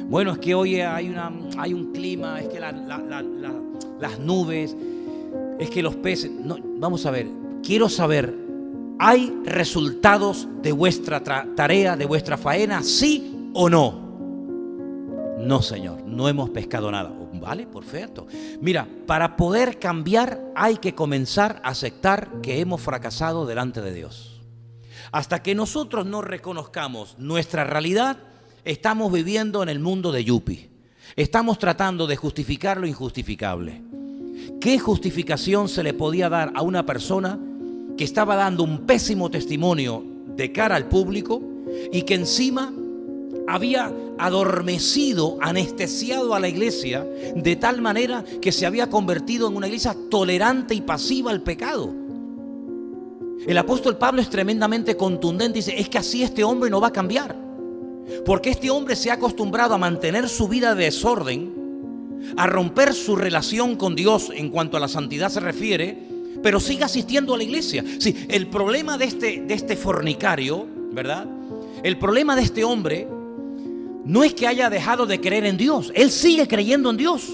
Bueno, es que hoy hay un clima, es que las nubes, es que los peces. No, vamos a ver, quiero saber, ¿hay resultados de vuestra tarea, de vuestra faena, sí o no? No, Señor, no hemos pescado nada. Vale, perfecto. Mira, para poder cambiar hay que comenzar a aceptar que hemos fracasado delante de Dios. Hasta que nosotros no reconozcamos nuestra realidad, estamos viviendo en el mundo de Yupi. Estamos tratando de justificar lo injustificable. ¿Qué justificación se le podía dar a una persona que estaba dando un pésimo testimonio de cara al público y que encima había adormecido, anestesiado a la iglesia de tal manera que se había convertido en una iglesia tolerante y pasiva al pecado? El apóstol Pablo es tremendamente contundente y dice, es que así este hombre no va a cambiar, porque este hombre se ha acostumbrado a mantener su vida de desorden, a romper su relación con Dios en cuanto a la santidad se refiere, pero sigue asistiendo a la iglesia. Sí, el problema de este fornicario, ¿verdad? El problema de este hombre no es que haya dejado de creer en Dios. Él sigue creyendo en Dios,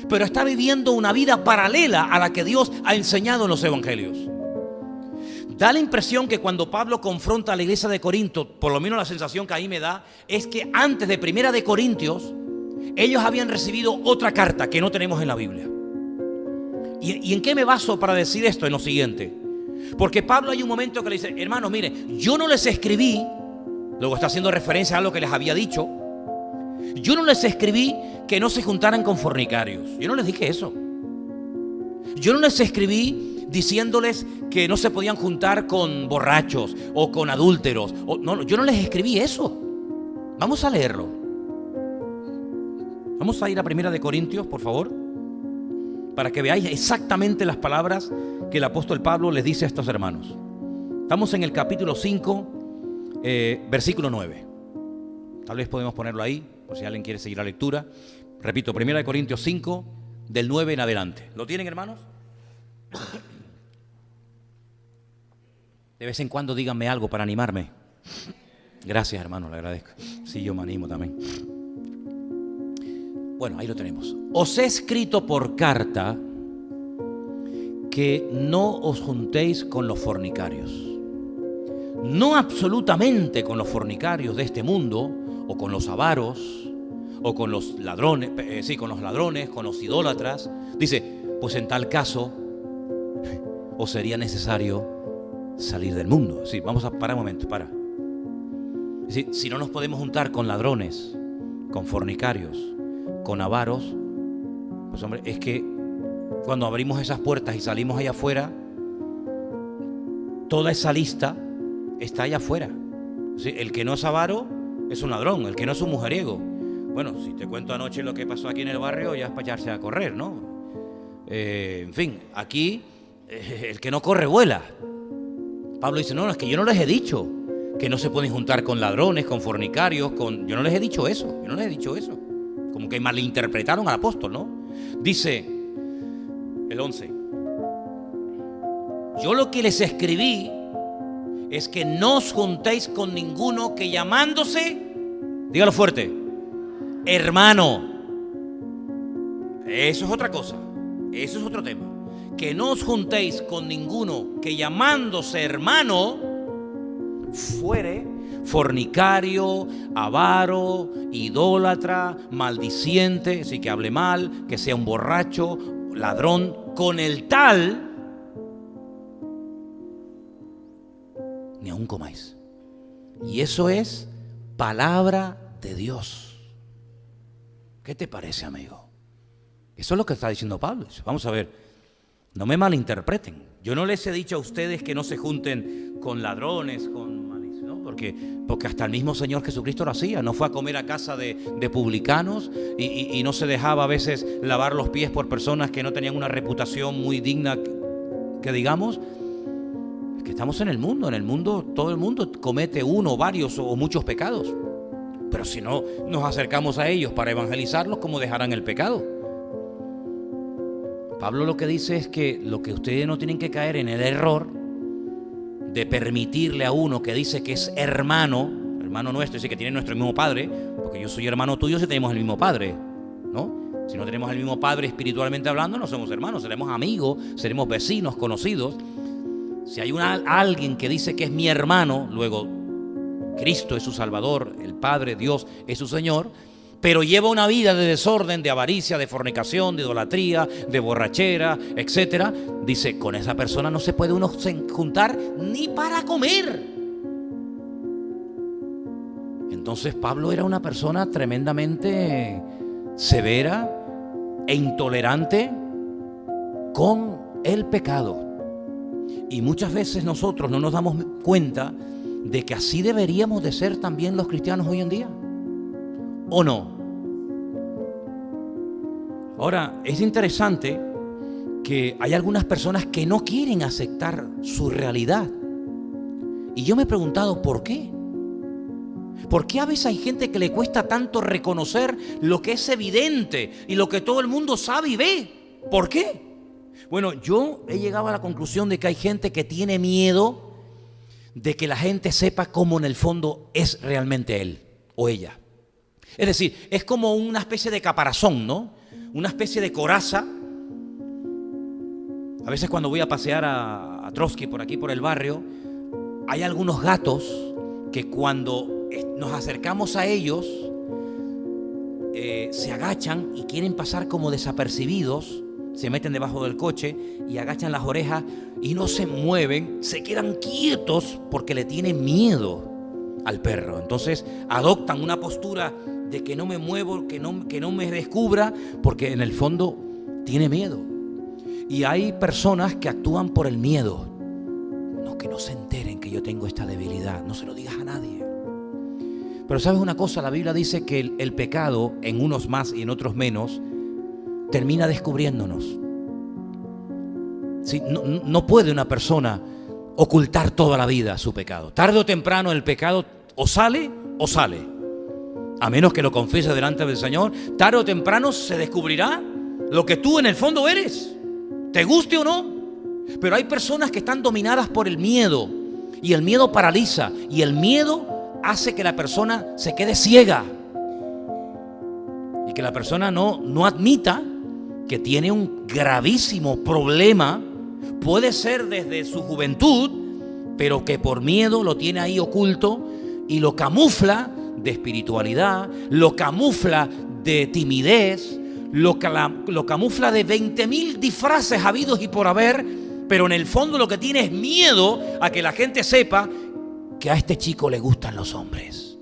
pero está viviendo una vida paralela a la que Dios ha enseñado en los evangelios. Da la impresión que cuando Pablo confronta a la iglesia de Corinto, por lo menos la sensación que ahí me da, es que antes de Primera de Corintios, ellos habían recibido otra carta que no tenemos en la Biblia. ¿Y en qué me baso para decir esto? En lo siguiente. Porque Pablo hay un momento que le dice, hermanos, mire, yo no les escribí, luego está haciendo referencia a lo que les había dicho, yo no les escribí que no se juntaran con fornicarios. Yo no les dije eso. Yo no les escribí diciéndoles que no se podían juntar con borrachos o con adúlteros. No, yo no les escribí eso. Vamos a leerlo. Vamos a ir a Primera de Corintios, por favor, para que veáis exactamente las palabras que el apóstol Pablo les dice a estos hermanos. Estamos en el capítulo 5, versículo 9. Tal vez podemos ponerlo ahí, por si alguien quiere seguir la lectura. Repito, Primera de Corintios 5, del 9 en adelante. ¿Lo tienen, hermanos? De vez en cuando díganme algo para animarme. Gracias, hermano, le agradezco. Sí, yo me animo también. Bueno, ahí lo tenemos. Os he escrito por carta que no os juntéis con los fornicarios. No absolutamente con los fornicarios de este mundo, o con los avaros, o con los ladrones, con los idólatras. Dice, pues en tal caso os sería necesario salir del mundo. Sí, vamos a parar un momento, para. Sí, si no nos podemos juntar con ladrones, con fornicarios, con avaros, pues hombre, es que cuando abrimos esas puertas y salimos allá afuera, toda esa lista está allá afuera. Sí, el que no es avaro es un ladrón, el que no es un mujeriego. Bueno, si te cuento anoche lo que pasó aquí en el barrio, ya es para echarse a correr, ¿no? En fin, aquí el que no corre vuela. Pablo dice, no, es que yo no les he dicho que no se pueden juntar con ladrones, con fornicarios, yo no les he dicho eso, Como que malinterpretaron al apóstol, ¿no? Dice el 11, yo lo que les escribí es que no os juntéis con ninguno que llamándose, dígalo fuerte, hermano. Eso es otra cosa, eso es otro tema. Que no os juntéis con ninguno que llamándose hermano fuere fornicario, avaro, idólatra, maldiciente, así que hable mal, que sea un borracho, ladrón, con el tal ni aun comáis. Y eso es palabra de Dios. ¿Qué te parece, amigo? Eso es lo que está diciendo Pablo. Vamos a ver, no me malinterpreten. Yo no les he dicho a ustedes que no se junten con ladrones, con malicia, ¿no? Porque hasta el mismo Señor Jesucristo lo hacía. No fue a comer a casa de publicanos y no se dejaba a veces lavar los pies por personas que no tenían una reputación muy digna, que digamos. Es que estamos en el mundo todo el mundo comete uno, varios o muchos pecados. Pero si no nos acercamos a ellos para evangelizarlos, ¿cómo dejarán el pecado? Pablo lo que dice es que lo que ustedes no tienen que caer en el error de permitirle a uno que dice que es hermano nuestro, dice que tiene nuestro mismo padre, porque yo soy hermano tuyo si tenemos el mismo padre, ¿no? Si no tenemos el mismo padre espiritualmente hablando, no somos hermanos, seremos amigos, seremos vecinos, conocidos. Si hay alguien que dice que es mi hermano, luego Cristo es su Salvador, el Padre, Dios es su Señor, pero lleva una vida de desorden, de avaricia, de fornicación, de idolatría, de borrachera, etcétera, dice, con esa persona no se puede uno juntar ni para comer. Entonces Pablo era una persona tremendamente severa e intolerante con el pecado. Y muchas veces nosotros no nos damos cuenta de que así deberíamos de ser también los cristianos hoy en día, ¿o no? Ahora, es interesante que hay algunas personas que no quieren aceptar su realidad. Y yo me he preguntado, ¿por qué? ¿Por qué a veces hay gente que le cuesta tanto reconocer lo que es evidente y lo que todo el mundo sabe y ve? ¿Por qué? Bueno, yo he llegado a la conclusión de que hay gente que tiene miedo de que la gente sepa cómo en el fondo es realmente él o ella. Es decir, es como una especie de caparazón, ¿no? Una especie de coraza. A veces cuando voy a pasear a Trotsky por aquí, por el barrio, hay algunos gatos que cuando nos acercamos a ellos se agachan y quieren pasar como desapercibidos. Se meten debajo del coche y agachan las orejas y no se mueven, se quedan quietos porque le tienen miedo al perro. Entonces adoptan una postura de que no me muevo, que no me descubra, porque en el fondo tiene miedo. Y hay personas que actúan por el miedo. No, que no se enteren que yo tengo esta debilidad, no se lo digas a nadie. Pero ¿sabes una cosa? La Biblia dice que el pecado, en unos más y en otros menos, termina descubriéndonos. ¿Sí? No puede una persona ocultar toda la vida su pecado. Tarde o temprano el pecado o sale, a menos que lo confieses delante del Señor. Tarde o temprano se descubrirá lo que tú en el fondo eres, te guste o no. Pero hay personas que están dominadas por el miedo, y el miedo paraliza, y el miedo hace que la persona se quede ciega y que la persona no admita que tiene un gravísimo problema. Puede ser desde su juventud, pero que por miedo lo tiene ahí oculto y lo camufla de espiritualidad, lo camufla de timidez, lo camufla de 20.000 disfraces habidos y por haber, pero en el fondo lo que tiene es miedo a que la gente sepa que a este chico le gustan los hombres,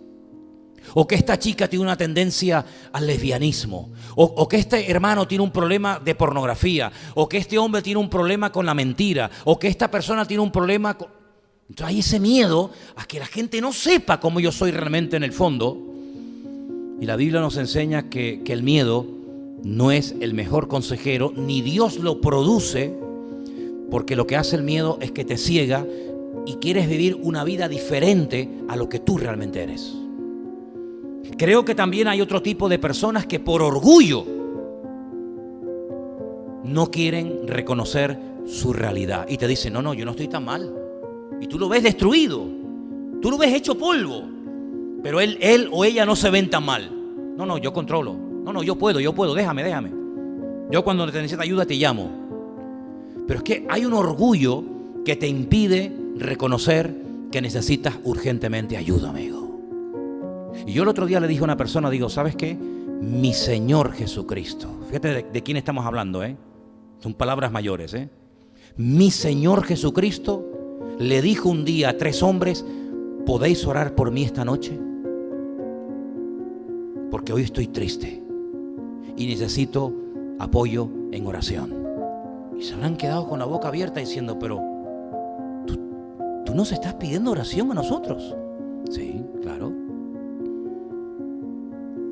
o que esta chica tiene una tendencia al lesbianismo, o que este hermano tiene un problema de pornografía, o que este hombre tiene un problema con la mentira, o que esta persona tiene un problema con... Entonces hay ese miedo a que la gente no sepa cómo yo soy realmente en el fondo. Y la Biblia nos enseña que el miedo no es el mejor consejero, ni Dios lo produce, porque lo que hace el miedo es que te ciega y quieres vivir una vida diferente a lo que tú realmente eres. Creo que también hay otro tipo de personas que por orgullo no quieren reconocer su realidad y te dicen, no, yo no estoy tan mal. Y tú lo ves destruido, tú lo ves hecho polvo, pero él o ella no se ven tan mal. No, yo controlo. No, yo puedo, déjame. Yo cuando te necesito ayuda te llamo. Pero es que hay un orgullo que te impide reconocer que necesitas urgentemente ayuda, amigo. Y yo el otro día le dije a una persona, digo, ¿sabes qué? Mi Señor Jesucristo. Fíjate de quién estamos hablando, Son palabras mayores, Mi Señor Jesucristo le dijo un día a 3 hombres, ¿podéis orar por mí esta noche? Porque hoy estoy triste y necesito apoyo en oración. Y se habrán quedado con la boca abierta diciendo, pero ¿tú nos estás pidiendo oración a nosotros? Sí, claro.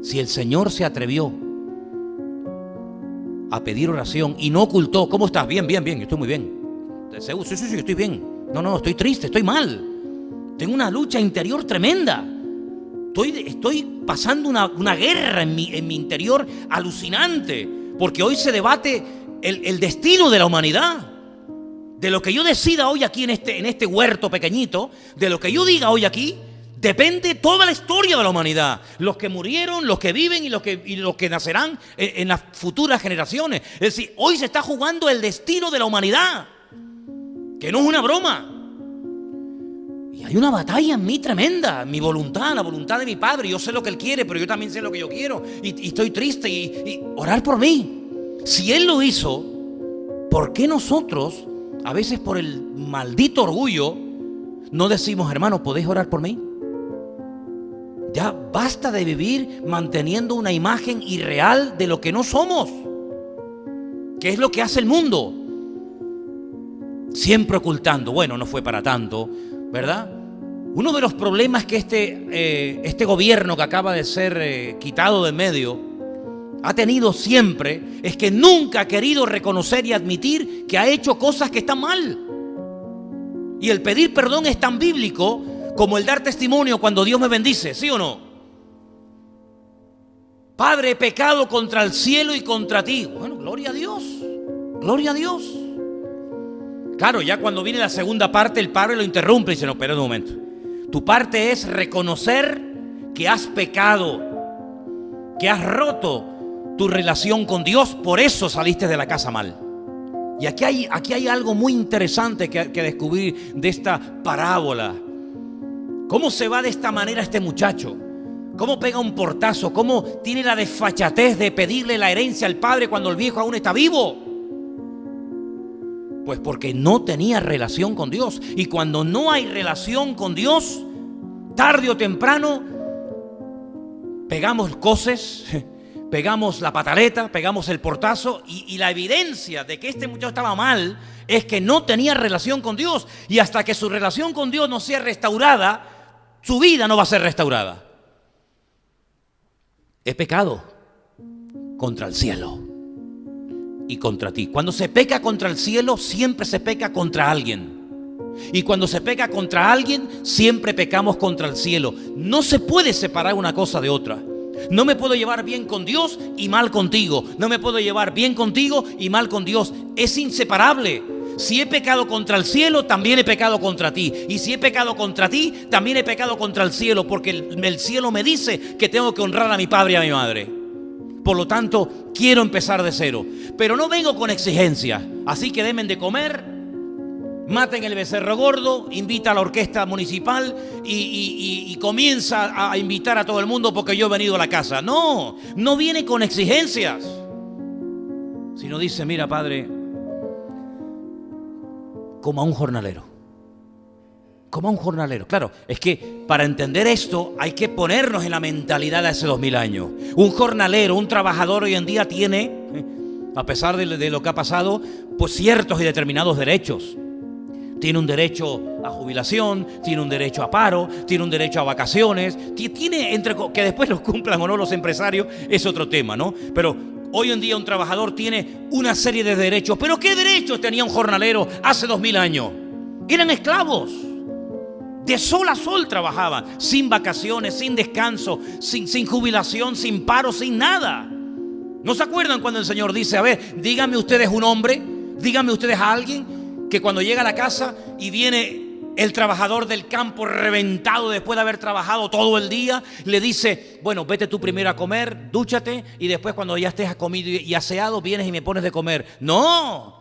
Si el Señor se atrevió a pedir oración y no ocultó, ¿cómo estás? Bien, yo estoy muy bien. Sí, estoy bien. No, estoy triste, estoy mal. Tengo una lucha interior tremenda. Estoy pasando una guerra en mi interior alucinante, porque hoy se debate el destino de la humanidad. De lo que yo decida hoy aquí en este huerto pequeñito, de lo que yo diga hoy aquí, depende toda la historia de la humanidad. Los que murieron, los que viven y los que nacerán en las futuras generaciones. Es decir, hoy se está jugando el destino de la humanidad, que no es una broma. Y hay una batalla en mí tremenda, mi voluntad, la voluntad de mi Padre. Yo sé lo que Él quiere, pero yo también sé lo que yo quiero. Y estoy triste y orar por mí. Si Él lo hizo, ¿por qué nosotros, a veces por el maldito orgullo, no decimos, hermano, ¿podéis orar por mí? Ya basta de vivir manteniendo una imagen irreal de lo que no somos, que es lo que hace el mundo. Siempre ocultando. Bueno, no fue para tanto, ¿verdad? Uno de los problemas que este gobierno que acaba de ser quitado de en medio ha tenido siempre es que nunca ha querido reconocer y admitir que ha hecho cosas que están mal. Y el pedir perdón es tan bíblico como el dar testimonio cuando Dios me bendice, ¿sí o no? Padre, he pecado contra el cielo y contra ti. Bueno, gloria a Dios, gloria a Dios. Claro, ya cuando viene la segunda parte, el padre lo interrumpe y dice, no, espera un momento. Tu parte es reconocer que has pecado, que has roto tu relación con Dios, por eso saliste de la casa mal. Y aquí hay algo muy interesante que descubrir de esta parábola. ¿Cómo se va de esta manera este muchacho? ¿Cómo pega un portazo? ¿Cómo tiene la desfachatez de pedirle la herencia al padre cuando el viejo aún está vivo? Pues porque no tenía relación con Dios. Y cuando no hay relación con Dios, tarde o temprano, pegamos coces, pegamos la pataleta, pegamos el portazo. Y la evidencia de que este muchacho estaba mal es que no tenía relación con Dios. Y hasta que su relación con Dios no sea restaurada, su vida no va a ser restaurada. He pecado contra el cielo y contra ti. Cuando se peca contra el cielo, siempre se peca contra alguien. Y cuando se peca contra alguien, siempre pecamos contra el cielo. No se puede separar una cosa de otra. No me puedo llevar bien con Dios y mal contigo. No me puedo llevar bien contigo y mal con Dios. Es inseparable. Si he pecado contra el cielo, también he pecado contra ti. Y si he pecado contra ti, también he pecado contra el cielo, porque el cielo me dice que tengo que honrar a mi padre y a mi madre. Por lo tanto, quiero empezar de cero. Pero no vengo con exigencias. Así que denme de comer, maten el becerro gordo, invita a la orquesta municipal y comienza a invitar a todo el mundo porque yo he venido a la casa. No viene con exigencias. Sino dice, mira, padre, como a un jornalero. Como a un jornalero. Claro, es que para entender esto hay que ponernos en la mentalidad de hace 2000 años. Un jornalero, un trabajador hoy en día tiene, a pesar de lo que ha pasado, pues ciertos y determinados derechos. Tiene un derecho a jubilación, tiene un derecho a paro, tiene un derecho a vacaciones, tiene que después los cumplan o no los empresarios, es otro tema, ¿no? Pero hoy en día un trabajador tiene una serie de derechos. ¿Pero qué derechos tenía un jornalero hace 2000 años? Eran esclavos. De sol a sol trabajaban, sin vacaciones, sin descanso, sin jubilación, sin paro, sin nada. ¿No se acuerdan cuando el Señor dice, a ver, díganme ustedes un hombre, díganme ustedes a alguien que cuando llega a la casa y viene el trabajador del campo reventado después de haber trabajado todo el día, le dice, bueno, vete tú primero a comer, dúchate y después cuando ya estés comido y aseado vienes y me pones de comer? No,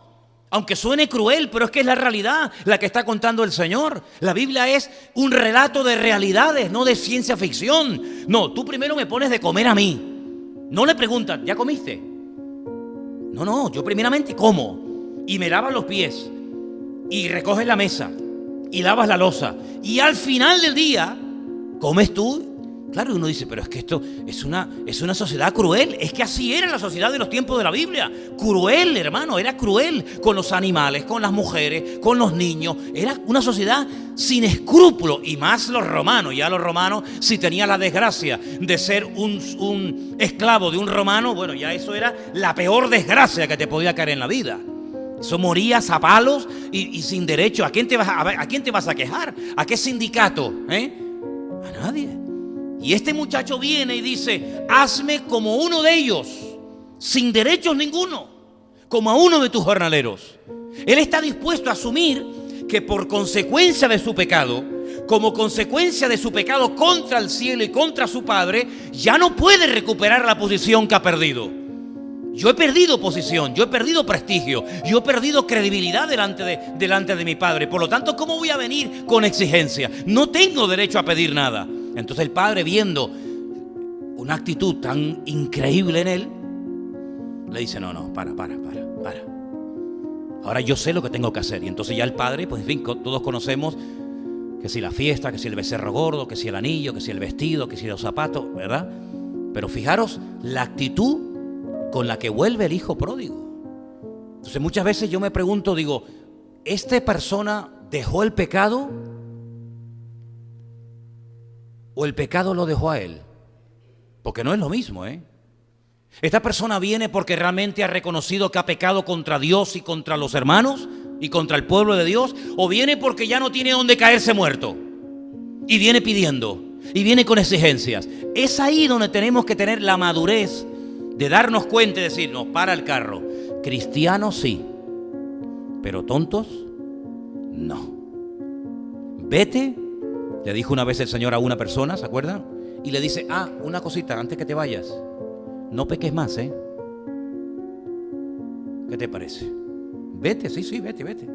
aunque suene cruel, pero es que es la realidad la que está contando el Señor. La Biblia es un relato de realidades, no de ciencia ficción. No, tú primero me pones de comer a mí. No le preguntan, ¿ya comiste? No, yo primeramente como y me lavas los pies y recoges la mesa y lavas la loza y al final del día comes tú. Claro, uno dice, pero es que esto es una sociedad cruel. Es que así era la sociedad de los tiempos de la Biblia. Cruel, hermano, era cruel con los animales, con las mujeres, con los niños. Era una sociedad sin escrúpulos. Y más los romanos. Ya los romanos, si tenían la desgracia de ser un esclavo de un romano, bueno, ya eso era la peor desgracia que te podía caer en la vida. Eso morías a palos y sin derecho. ¿A quién te vas a quejar? ¿A qué sindicato? A nadie. Y este muchacho viene y dice, hazme como uno de ellos, sin derechos ninguno, como a uno de tus jornaleros. Él está dispuesto a asumir que por consecuencia de su pecado, como consecuencia de su pecado contra el cielo y contra su padre, ya no puede recuperar la posición que ha perdido. Yo he perdido posición, yo he perdido prestigio, yo he perdido credibilidad delante de mi padre. Por lo tanto, ¿cómo voy a venir con exigencia? No tengo derecho a pedir nada. Entonces el padre, viendo una actitud tan increíble en él, le dice, no, para. Ahora yo sé lo que tengo que hacer. Y entonces ya el padre, pues en fin, todos conocemos que si la fiesta, que si el becerro gordo, que si el anillo, que si el vestido, que si los zapatos, ¿verdad? Pero fijaros la actitud con la que vuelve el hijo pródigo. Entonces muchas veces yo me pregunto, digo, ¿esta persona dejó el pecado o el pecado lo dejó a él? Porque no es lo mismo, ¿eh? Esta persona viene porque realmente ha reconocido que ha pecado contra Dios y contra los hermanos y contra el pueblo de Dios, o viene porque ya no tiene dónde caerse muerto y viene pidiendo y viene con exigencias. Es ahí donde tenemos que tener la madurez de darnos cuenta y decir, no, para el carro. Cristianos sí, pero tontos no. Vete, le dijo una vez el Señor a una persona, ¿se acuerdan? Y le dice, una cosita antes que te vayas, no peques más, ¿eh? ¿Qué te parece? Vete, sí, vete.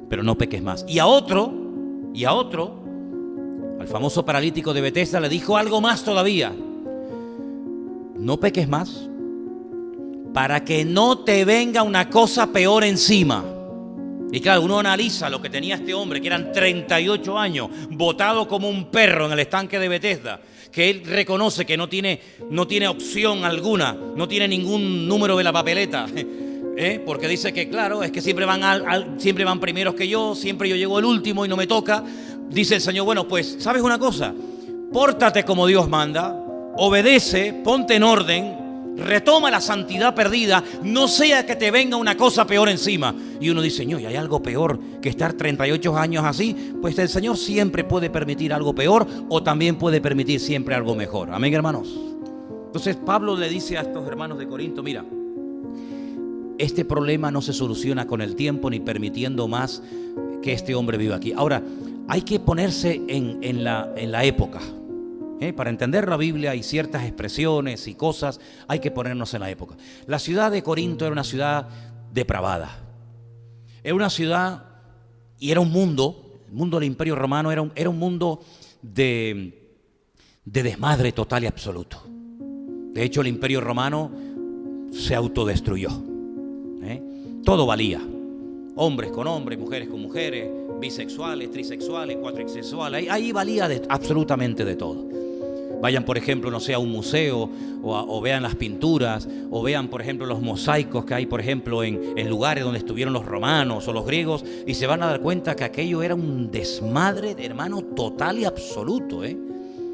Pero no peques más. Y a otro, al famoso paralítico de Betesda, le dijo algo más todavía. No peques más para que no te venga una cosa peor encima. Y claro, uno analiza lo que tenía este hombre, que eran 38 años, botado como un perro en el estanque de Betesda, que él reconoce que no tiene opción alguna, no tiene ningún número de la papeleta, porque dice que claro, es que siempre van primeros que yo, siempre yo llego el último y no me toca. Dice el Señor, bueno, pues, ¿sabes una cosa? Pórtate como Dios manda, obedece, ponte en orden, retoma la santidad perdida, no sea que te venga una cosa peor encima. Y uno dice, Señor, ¿y hay algo peor que estar 38 años así? Pues el Señor siempre puede permitir algo peor o también puede permitir siempre algo mejor. Amén, hermanos. Entonces Pablo le dice a estos hermanos de Corinto, mira, este problema no se soluciona con el tiempo ni permitiendo más que este hombre viva aquí. Ahora, hay que ponerse en la época. Para entender la Biblia y ciertas expresiones y cosas, hay que ponernos en la época. La ciudad de Corinto era una ciudad depravada. Era una ciudad y era un mundo, el mundo del Imperio Romano era un mundo de desmadre total y absoluto. De hecho, el Imperio Romano se autodestruyó. Todo valía. Hombres con hombres, mujeres con mujeres, bisexuales, trisexuales, cuatrixexuales. Ahí valía absolutamente de todo. Vayan, por ejemplo, no sé, a un museo o vean las pinturas, o vean, por ejemplo, los mosaicos que hay, por ejemplo, en lugares donde estuvieron los romanos o los griegos, y se van a dar cuenta que aquello era un desmadre, hermano, total y absoluto,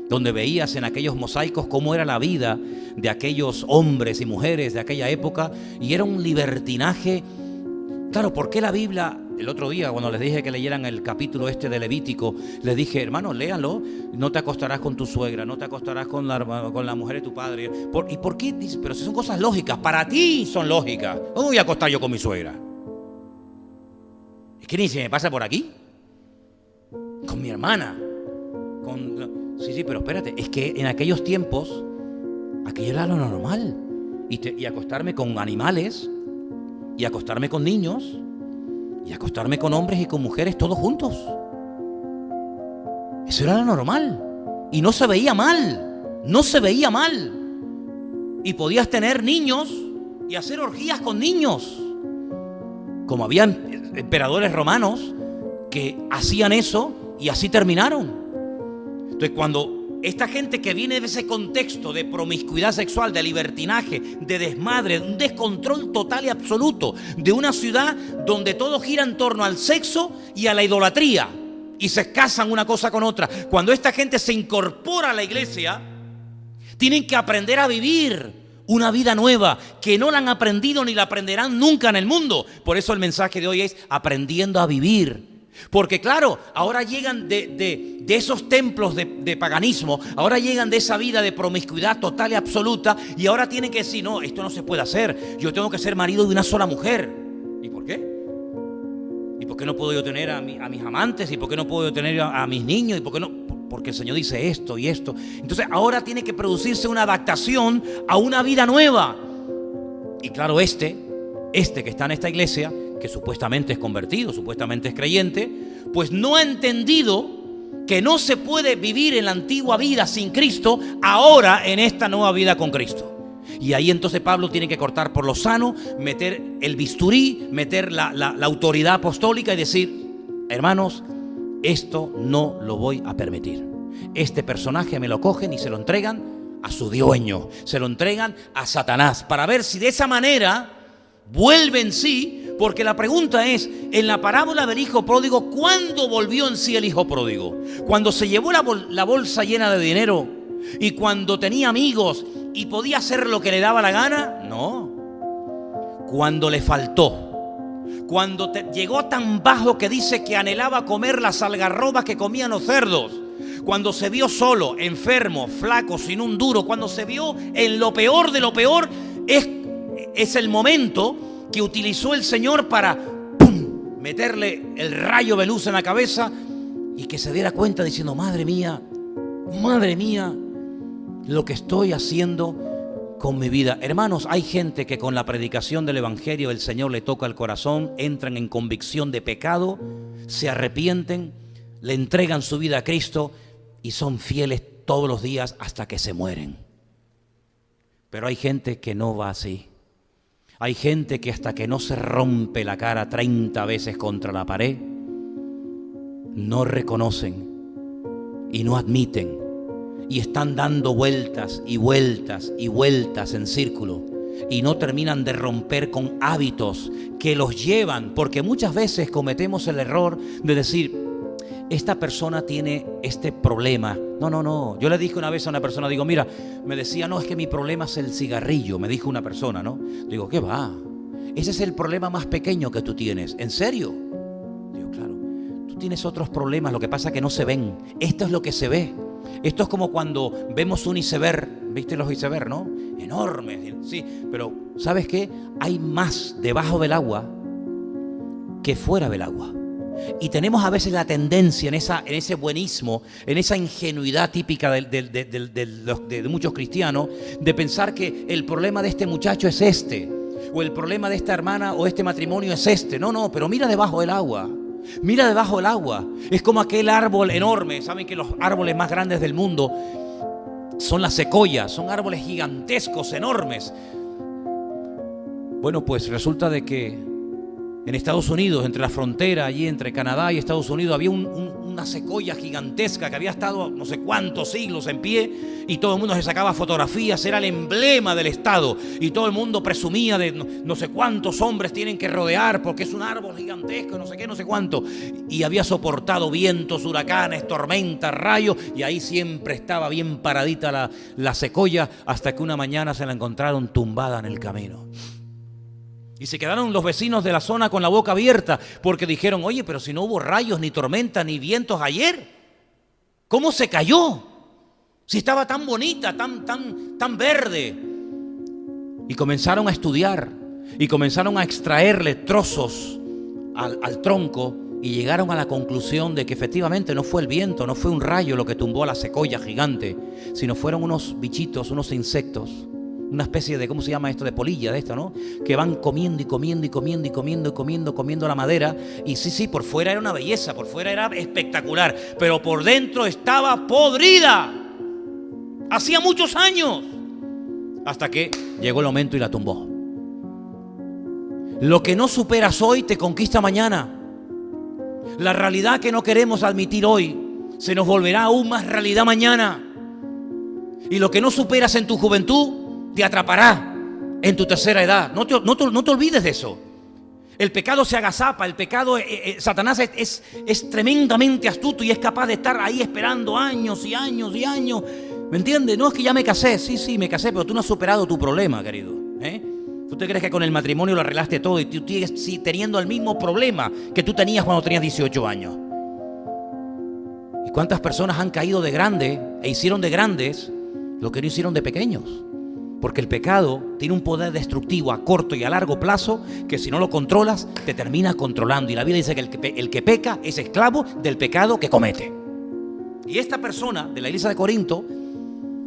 donde veías en aquellos mosaicos cómo era la vida de aquellos hombres y mujeres de aquella época, y era un libertinaje. Claro, ¿por qué la Biblia? El otro día, cuando les dije que leyeran el capítulo de Levítico, les dije, hermanos, léanlo. No te acostarás con tu suegra, no te acostarás con la mujer de tu padre. ¿Y por qué? Dice, pero si son cosas lógicas, para ti son lógicas. ¿Cómo voy a acostar yo con mi suegra? Es que ni se me pasa por aquí. Con mi hermana. Sí, pero espérate, es que en aquellos tiempos, aquello era lo normal. Y acostarme con animales, y acostarme con niños, y acostarme con hombres y con mujeres todos juntos. Eso era lo normal. Y no se veía mal. No se veía mal. Y podías tener niños y hacer orgías con niños. Como había emperadores romanos que hacían eso y así terminaron. Entonces, cuando esta gente que viene de ese contexto de promiscuidad sexual, de libertinaje, de desmadre, de un descontrol total y absoluto, de una ciudad donde todo gira en torno al sexo y a la idolatría, y se casan una cosa con otra, cuando esta gente se incorpora a la iglesia, tienen que aprender a vivir una vida nueva, que no la han aprendido ni la aprenderán nunca en el mundo. Por eso el mensaje de hoy es aprendiendo a vivir. Porque claro, ahora llegan de esos templos de paganismo, ahora llegan de esa vida de promiscuidad total y absoluta, y ahora tienen que decir, no, esto no se puede hacer, yo tengo que ser marido de una sola mujer. ¿Y por qué? ¿Y por qué no puedo yo tener a mis amantes? ¿Y por qué no puedo yo tener a mis niños? ¿Y por qué no? Porque el Señor dice esto y esto. Entonces ahora tiene que producirse una adaptación a una vida nueva. Y claro, este que está en esta iglesia, que supuestamente es convertido, supuestamente es creyente, pues no ha entendido que no se puede vivir en la antigua vida sin Cristo, ahora en esta nueva vida con Cristo. Y ahí entonces Pablo tiene que cortar por lo sano, meter el bisturí, meter la autoridad apostólica y decir, hermanos, esto no lo voy a permitir. Este personaje me lo cogen y se lo entregan a su dueño, se lo entregan a Satanás, para ver si de esa manera vuelve en sí. Porque la pregunta es, en la parábola del hijo pródigo, ¿cuándo volvió en sí el hijo pródigo? ¿Cuando se llevó la bolsa llena de dinero y cuando tenía amigos y podía hacer lo que le daba la gana? No. Cuando le faltó, cuando llegó tan bajo que dice que anhelaba comer las algarrobas que comían los cerdos, cuando se vio solo, enfermo, flaco, sin un duro, cuando se vio en lo peor de lo peor, es el momento que utilizó el Señor para meterle el rayo de luz en la cabeza y que se diera cuenta diciendo, madre mía, lo que estoy haciendo con mi vida. Hermanos, hay gente que con la predicación del Evangelio el Señor le toca el corazón, entran en convicción de pecado, se arrepienten, le entregan su vida a Cristo y son fieles todos los días hasta que se mueren. Pero hay gente que no va así. Hay gente que hasta que no se rompe la cara 30 veces contra la pared, no reconocen y no admiten y están dando vueltas y vueltas y vueltas en círculo y no terminan de romper con hábitos que los llevan, porque muchas veces cometemos el error de decir, esta persona tiene este problema. No. Yo le dije una vez a una persona, digo, mira, me decía, no, es que mi problema es el cigarrillo, me dijo una persona, ¿no? Digo, ¿qué va? Ese es el problema más pequeño que tú tienes. ¿En serio? Digo, claro, tú tienes otros problemas, lo que pasa es que no se ven. Esto es lo que se ve. Esto es como cuando vemos un iceberg, ¿viste los iceberg, no? Enormes, sí, pero ¿sabes qué? Hay más debajo del agua que fuera del agua. Y tenemos a veces la tendencia en ese buenismo, en esa ingenuidad típica de muchos cristianos, de pensar que el problema de este muchacho es este, o el problema de esta hermana o este matrimonio es este. No, pero mira debajo del agua. Mira debajo del agua. Es como aquel árbol enorme. Saben que los árboles más grandes del mundo son las secoyas, son árboles gigantescos, enormes. Bueno, pues resulta de que En Estados Unidos, entre la frontera, allí entre Canadá y Estados Unidos, había una secoya gigantesca que había estado no sé cuántos siglos en pie y todo el mundo se sacaba fotografías, era el emblema del estado y todo el mundo presumía de no sé cuántos hombres tienen que rodear porque es un árbol gigantesco, no sé qué, no sé cuánto. Y había soportado vientos, huracanes, tormentas, rayos, y ahí siempre estaba bien paradita la secoya hasta que una mañana se la encontraron tumbada en el camino. Y se quedaron los vecinos de la zona con la boca abierta porque dijeron: oye, pero si no hubo rayos, ni tormentas, ni vientos ayer, ¿cómo se cayó? Si estaba tan bonita, tan verde. Y comenzaron a estudiar y comenzaron a extraerle trozos al tronco y llegaron a la conclusión de que efectivamente no fue el viento, no fue un rayo lo que tumbó a la secoya gigante, sino fueron unos bichitos, unos insectos, una especie de, ¿cómo se llama esto? De polilla de esto, ¿no? Que van comiendo y comiendo y comiendo y comiendo y comiendo la madera. Y sí, por fuera era una belleza, por fuera era espectacular, pero por dentro estaba podrida. Hacía muchos años. Hasta que llegó el momento y la tumbó. Lo que no superas hoy te conquista mañana. La realidad que no queremos admitir hoy se nos volverá aún más realidad mañana. Y lo que no superas en tu juventud te atrapará en tu tercera edad. No te olvides de eso. El pecado se agazapa, el pecado, Satanás es tremendamente astuto y es capaz de estar ahí esperando años y años y años. ¿Me entiendes? No es que ya me casé, sí, me casé, pero tú no has superado tu problema, querido. ¿Tú te crees que con el matrimonio lo arreglaste todo y tú sigues teniendo el mismo problema que tú tenías cuando tenías 18 años? ¿Y cuántas personas han caído de grande e hicieron de grandes lo que no hicieron de pequeños? Porque el pecado tiene un poder destructivo a corto y a largo plazo que si no lo controlas te termina controlando. Y la Biblia dice que el que peca es esclavo del pecado que comete. Y esta persona de la iglesia de Corinto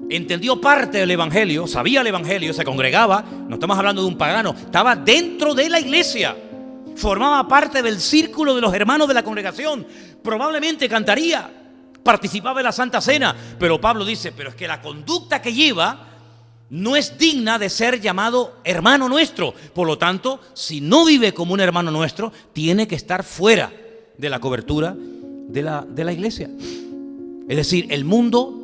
entendió parte del evangelio, sabía el evangelio, se congregaba. No estamos hablando de un pagano, estaba dentro de la iglesia, formaba parte del círculo de los hermanos de la congregación, probablemente cantaría, participaba en la Santa Cena. Pero Pablo dice: pero es que la conducta que lleva no es digna de ser llamado hermano nuestro. Por lo tanto, si no vive como un hermano nuestro, tiene que estar fuera de la cobertura de la iglesia. Es decir, el mundo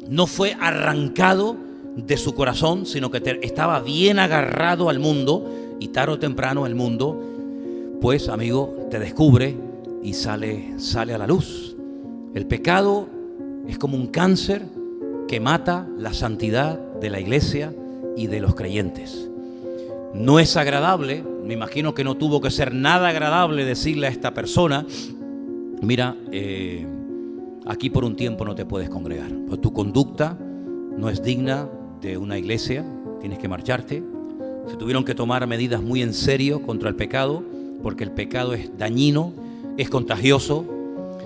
no fue arrancado de su corazón, sino que estaba bien agarrado al mundo, y tarde o temprano el mundo, pues amigo, te descubre y sale a la luz. El pecado es como un cáncer que mata la santidad de la iglesia y de los creyentes. No es agradable, me imagino que no tuvo que ser nada agradable decirle a esta persona: mira, aquí por un tiempo no te puedes congregar, pues tu conducta no es digna de una iglesia, tienes que marcharte. Se tuvieron que tomar medidas muy en serio contra el pecado, porque el pecado es dañino, es contagioso,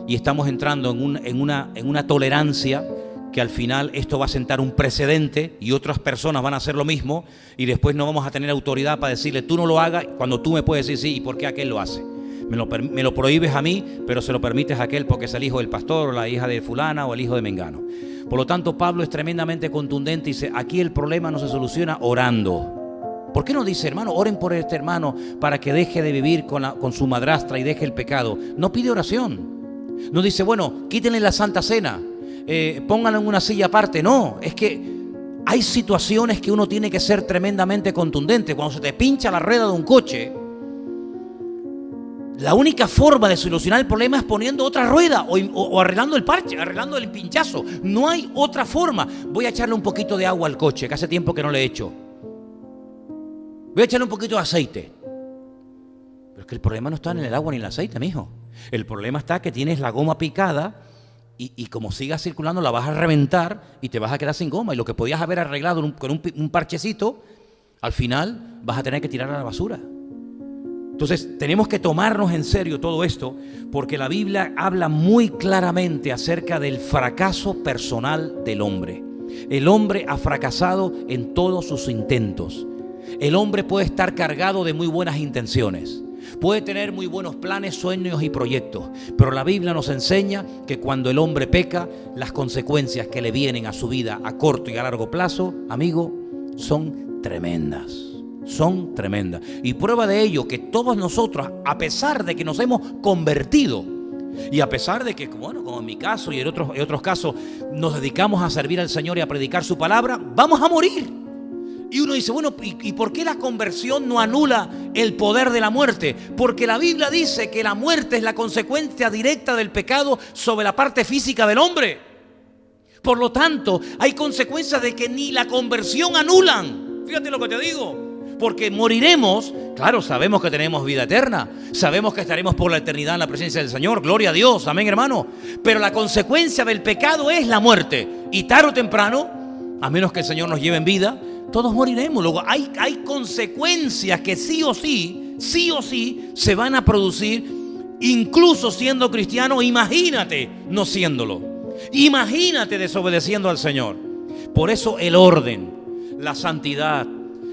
y estamos entrando en una tolerancia que al final esto va a sentar un precedente y otras personas van a hacer lo mismo, y después no vamos a tener autoridad para decirle: tú no lo hagas, cuando tú me puedes decir sí, ¿y por qué aquel lo hace? Me lo prohíbes a mí, pero se lo permites a aquel porque es el hijo del pastor, o la hija de fulana, o el hijo de mengano. Por lo tanto, Pablo es tremendamente contundente y dice: aquí el problema no se soluciona orando. ¿Por qué no dice: hermano, oren por este hermano para que deje de vivir con su madrastra y deje el pecado? No pide oración. No dice: bueno, quítenle la Santa Cena, pónganlo en una silla aparte. No, es que hay situaciones que uno tiene que ser tremendamente contundente. Cuando se te pincha la rueda de un coche, la única forma de solucionar el problema es poniendo otra rueda o arreglando el parche, arreglando el pinchazo. No hay otra forma. Voy a echarle un poquito de agua al coche, que hace tiempo que no le echo. Voy a echarle un poquito de aceite. Pero es que el problema no está en el agua ni en el aceite, mijo. El problema está que tienes la goma picada y como sigas circulando la vas a reventar y te vas a quedar sin goma. Y lo que podías haber arreglado con un parchecito, al final vas a tener que tirar a la basura. Entonces tenemos que tomarnos en serio todo esto, porque la Biblia habla muy claramente acerca del fracaso personal del hombre. El hombre ha fracasado en todos sus intentos. El hombre puede estar cargado de muy buenas intenciones, puede tener muy buenos planes, sueños y proyectos, pero la Biblia nos enseña que cuando el hombre peca, las consecuencias que le vienen a su vida a corto y a largo plazo, amigo, son tremendas. son tremendas. Y prueba de ello que todos nosotros, a pesar de que nos hemos convertido, y a pesar de que, bueno, como en mi caso y en otros casos, nos dedicamos a servir al Señor y a predicar su palabra, vamos a morir. Y uno dice, bueno, ¿y por qué la conversión no anula el poder de la muerte? Porque la Biblia dice que la muerte es la consecuencia directa del pecado sobre la parte física del hombre. Por lo tanto, hay consecuencias de que ni la conversión anulan. Fíjate lo que te digo. Porque moriremos, claro, sabemos que tenemos vida eterna, sabemos que estaremos por la eternidad en la presencia del Señor, gloria a Dios, amén, hermano. Pero la consecuencia del pecado es la muerte. Y tarde o temprano, a menos que el Señor nos lleve en vida, todos moriremos. Luego hay consecuencias que sí o sí se van a producir, incluso siendo cristiano. Imagínate no siéndolo. Imagínate desobedeciendo al Señor. Por eso el orden, la santidad,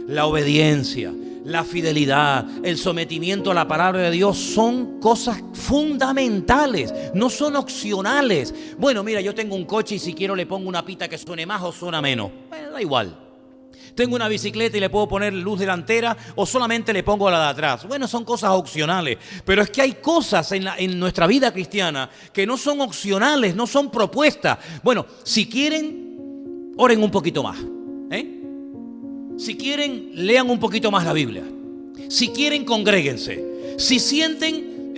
la obediencia, la fidelidad, el sometimiento a la palabra de Dios son cosas fundamentales, no son opcionales. Bueno, mira, yo tengo un coche y si quiero le pongo una pita que suene más o suena menos. Bueno, da igual. Tengo una bicicleta y le puedo poner luz delantera o solamente le pongo la de atrás. Bueno, son cosas opcionales. Pero es que hay cosas en nuestra vida cristiana que no son opcionales, no son propuestas. Bueno, si quieren, oren un poquito más. Si quieren, lean un poquito más la Biblia. Si quieren, congréguense. Si sienten,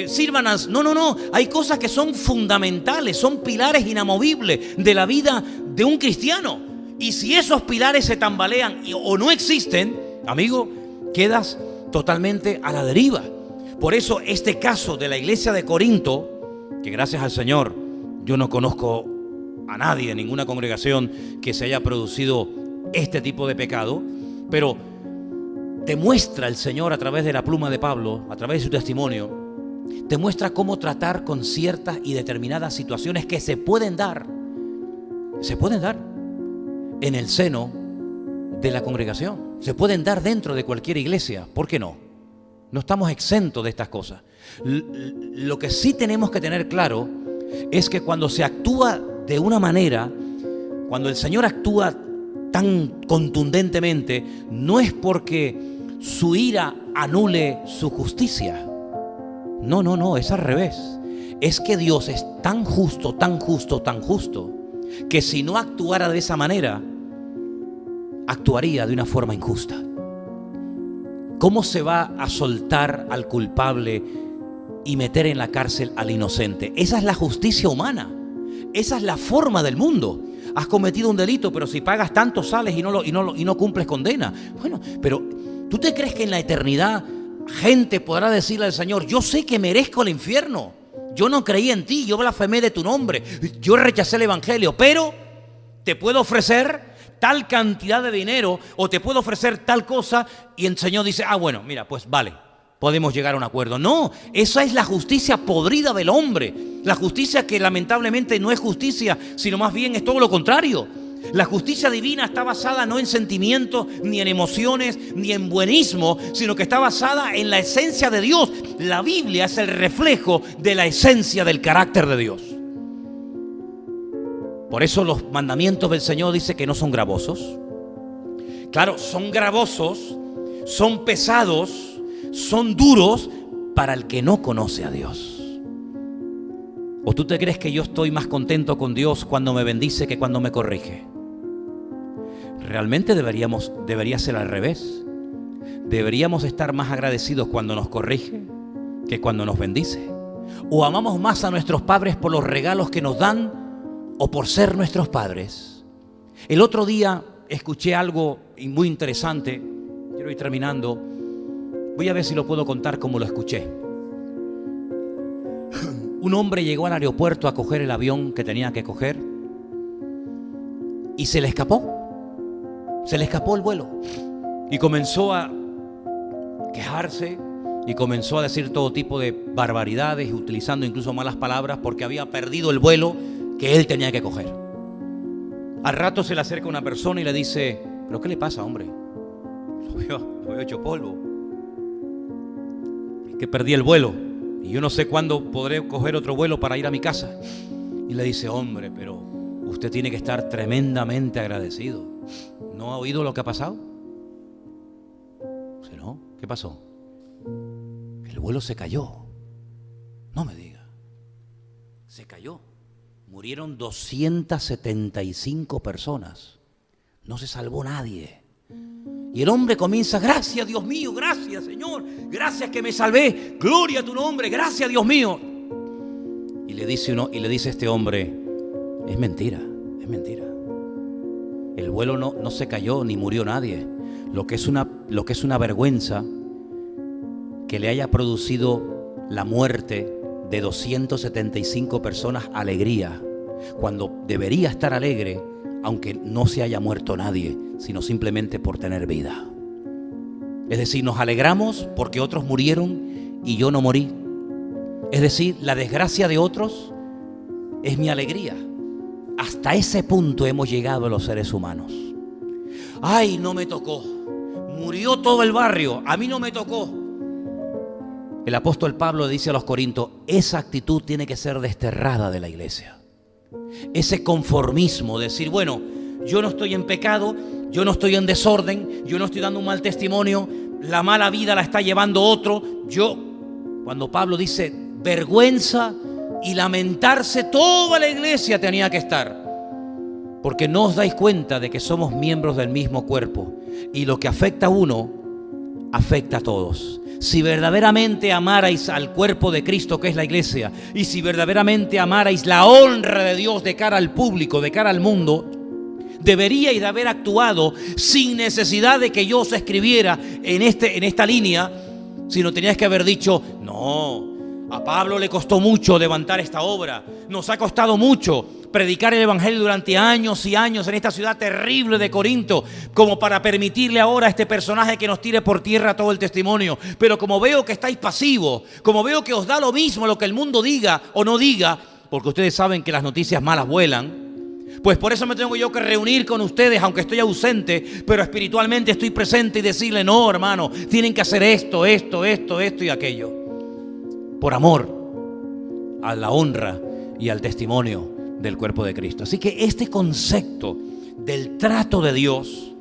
sirvan. No. Hay cosas que son fundamentales, son pilares inamovibles de la vida de un cristiano. Y si esos pilares se tambalean o no existen, amigo, quedas totalmente a la deriva. Por eso este caso de la iglesia de Corinto, que gracias al Señor yo no conozco a nadie, en ninguna congregación que se haya producido este tipo de pecado, pero te muestra el Señor a través de la pluma de Pablo, a través de su testimonio, te muestra cómo tratar con ciertas y determinadas situaciones que se pueden dar en el seno de la congregación, se pueden dar dentro de cualquier iglesia. ¿Por qué no? No estamos exentos de estas cosas. Lo que sí tenemos que tener claro es que cuando se actúa de una manera, cuando el Señor actúa tan contundentemente, no es porque su ira anule su justicia. No, es al revés. Es que Dios es tan justo, que si no actuara de esa manera, actuaría de una forma injusta. ¿Cómo se va a soltar al culpable y meter en la cárcel al inocente? Esa es la justicia humana. Esa es la forma del mundo. Has cometido un delito, pero si pagas tanto sales y no cumples condena. Bueno, pero ¿tú te crees que en la eternidad gente podrá decirle al Señor, yo sé que merezco el infierno, yo no creí en ti, yo blasfemé de tu nombre, yo rechacé el evangelio, pero te puedo ofrecer tal cantidad de dinero o te puedo ofrecer tal cosa? Y el Señor dice, bueno, mira, pues vale, podemos llegar a un acuerdo. No, esa es la justicia podrida del hombre. La justicia que lamentablemente no es justicia, sino más bien es todo lo contrario. La justicia divina está basada no en sentimientos, ni en emociones, ni en buenismo, sino que está basada en la esencia de Dios. La Biblia es el reflejo de la esencia del carácter de Dios. Por eso los mandamientos del Señor dice que no son gravosos. Claro, son gravosos, son pesados, son duros para el que no conoce a Dios. ¿O tú te crees que yo estoy más contento con Dios cuando me bendice que cuando me corrige? Realmente debería ser al revés. Deberíamos estar más agradecidos cuando nos corrige que cuando nos bendice. ¿O amamos más a nuestros padres por los regalos que nos dan o por ser nuestros padres? El otro día escuché algo muy interesante. Quiero ir terminando. Voy a ver si lo puedo contar como lo escuché. Un hombre llegó al aeropuerto a coger el avión que tenía que coger y se le escapó el vuelo y comenzó a quejarse y comenzó a decir todo tipo de barbaridades, utilizando incluso malas palabras porque había perdido el vuelo que él tenía que coger. Al rato se le acerca una persona y le dice, ¿pero qué le pasa, hombre? Lo veo hecho polvo. Es que perdí el vuelo y yo no sé cuándo podré coger otro vuelo para ir a mi casa. Y le dice, hombre, pero usted tiene que estar tremendamente agradecido. ¿No ha oído lo que ha pasado? Dice, no, ¿qué pasó? El vuelo se cayó. No me diga. Se cayó. Murieron 275 personas. No se salvó nadie. Y el hombre comienza, gracias Dios mío, gracias Señor, gracias que me salvé, gloria a tu nombre, gracias Dios mío. Y le dice este hombre, es mentira, es mentira. El vuelo no se cayó ni murió nadie. Lo que es una vergüenza que le haya producido la muerte de 275 personas alegría, cuando debería estar alegre, aunque no se haya muerto nadie, sino simplemente por tener vida. Es decir, nos alegramos porque otros murieron y yo no morí. Es decir, la desgracia de otros es mi alegría. Hasta ese punto hemos llegado los seres humanos. Ay, no me tocó. Murió todo el barrio, a mí no me tocó. El apóstol Pablo dice a los Corintios, esa actitud tiene que ser desterrada de la iglesia. Ese conformismo, decir, bueno, yo no estoy en pecado, yo no estoy en desorden, yo no estoy dando un mal testimonio, la mala vida la está llevando otro. Cuando Pablo dice vergüenza y lamentarse, toda la iglesia tenía que estar. Porque no os dais cuenta de que somos miembros del mismo cuerpo y lo que afecta a uno, afecta a todos. Si verdaderamente amarais al cuerpo de Cristo, que es la iglesia, y si verdaderamente amarais la honra de Dios de cara al público, de cara al mundo, deberíais de haber actuado sin necesidad de que yo os escribiera en esta línea, sino teníais que haber dicho, no, a Pablo le costó mucho levantar esta obra, nos ha costado mucho predicar el evangelio durante años y años en esta ciudad terrible de Corinto, como para permitirle ahora a este personaje que nos tire por tierra todo el testimonio. Pero como veo que estáis pasivos, como veo que os da lo mismo lo que el mundo diga o no diga, porque ustedes saben que las noticias malas vuelan, pues por eso me tengo yo que reunir con ustedes, aunque estoy ausente, pero espiritualmente estoy presente, y decirle, no, hermano, tienen que hacer esto y aquello, por amor a la honra y al testimonio del cuerpo de Cristo. Así que este concepto del trato de Dios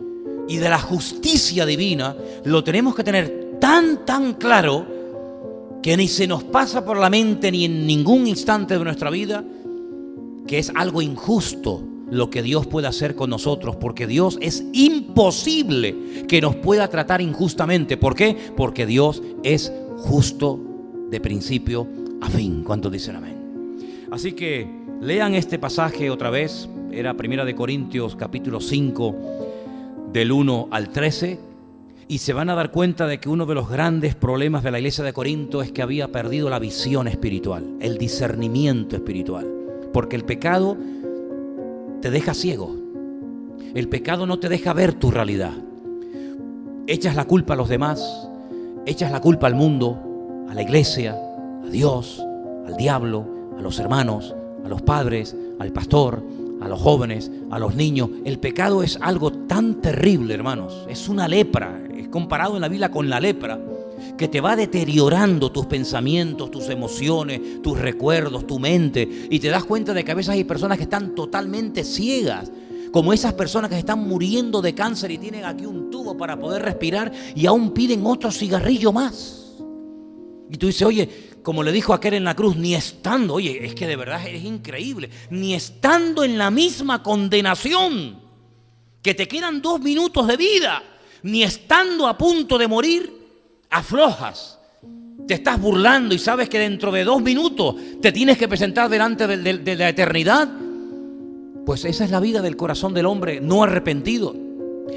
y de la justicia divina lo tenemos que tener tan claro que ni se nos pasa por la mente ni en ningún instante de nuestra vida que es algo injusto lo que Dios puede hacer con nosotros, porque Dios es imposible que nos pueda tratar injustamente. ¿Por qué? Porque Dios es justo de principio a fin. ¿Cuántos dicen amén? Así que lean este pasaje otra vez. Era 1 Corintios capítulo 5 del 1 al 13, y se van a dar cuenta de que uno de los grandes problemas de la iglesia de Corinto es que había perdido la visión espiritual, el discernimiento espiritual, porque el pecado te deja ciego. El pecado no te deja ver tu realidad. Echas la culpa a los demás, echas la culpa al mundo, a la iglesia, a Dios, al diablo, a los hermanos, a los padres, al pastor, a los jóvenes, a los niños. El pecado es algo tan terrible, hermanos. Es una lepra. Es comparado en la Biblia con la lepra, que te va deteriorando tus pensamientos, tus emociones, tus recuerdos, tu mente. Y te das cuenta de que a veces hay personas que están totalmente ciegas, como esas personas que están muriendo de cáncer y tienen aquí un tubo para poder respirar y aún piden otro cigarrillo más. Y tú dices, oye, como le dijo aquel en la cruz, ni estando, oye, es que de verdad es increíble, ni estando en la misma condenación, que te quedan 2 minutos de vida, ni estando a punto de morir, aflojas, te estás burlando y sabes que dentro de 2 minutos te tienes que presentar delante de la eternidad. Pues esa es la vida del corazón del hombre no arrepentido,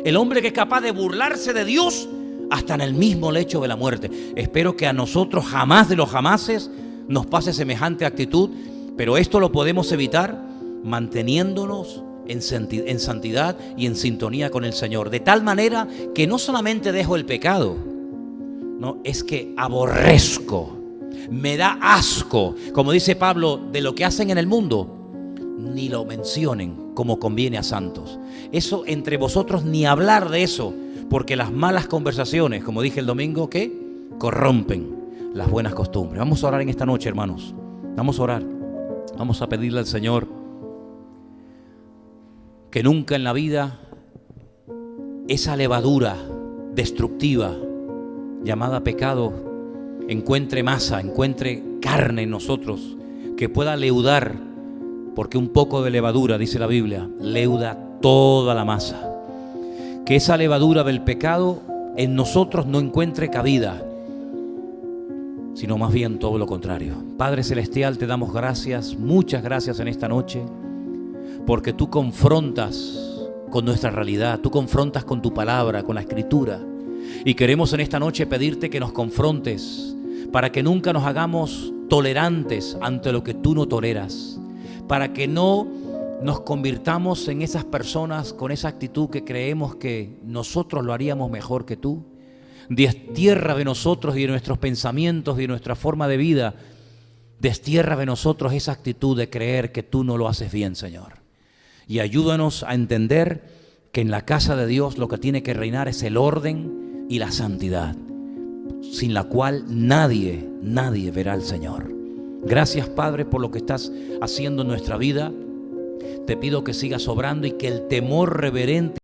el hombre que es capaz de burlarse de Dios hasta en el mismo lecho de la muerte. Espero que a nosotros jamás de los jamases nos pase semejante actitud, pero esto lo podemos evitar manteniéndonos en santidad y en sintonía con el Señor, de tal manera que no solamente dejo el pecado, no, es que aborrezco, me da asco, como dice Pablo, de lo que hacen en el mundo, ni lo mencionen como conviene a santos. Eso entre vosotros ni hablar de eso, porque las malas conversaciones, como dije el domingo, ¿qué? Corrompen las buenas costumbres. Vamos a orar en esta noche, hermanos. Vamos a orar. Vamos a pedirle al Señor que nunca en la vida esa levadura destructiva llamada pecado encuentre masa, encuentre carne en nosotros, que pueda leudar, porque un poco de levadura, dice la Biblia, leuda toda la masa. Que esa levadura del pecado en nosotros no encuentre cabida, sino más bien todo lo contrario. Padre Celestial, te damos gracias, muchas gracias en esta noche, porque tú confrontas con nuestra realidad, tú confrontas con tu palabra, con la Escritura. Y queremos en esta noche pedirte que nos confrontes para que nunca nos hagamos tolerantes ante lo que tú no toleras, para que no nos convirtamos en esas personas con esa actitud que creemos que nosotros lo haríamos mejor que tú. Destierra de nosotros y de nuestros pensamientos y de nuestra forma de vida, destierra de nosotros esa actitud de creer que tú no lo haces bien, Señor. Y ayúdanos a entender que en la casa de Dios lo que tiene que reinar es el orden y la santidad, sin la cual nadie verá al Señor. Gracias, Padre, por lo que estás haciendo en nuestra vida. Te pido que sigas obrando y que el temor reverente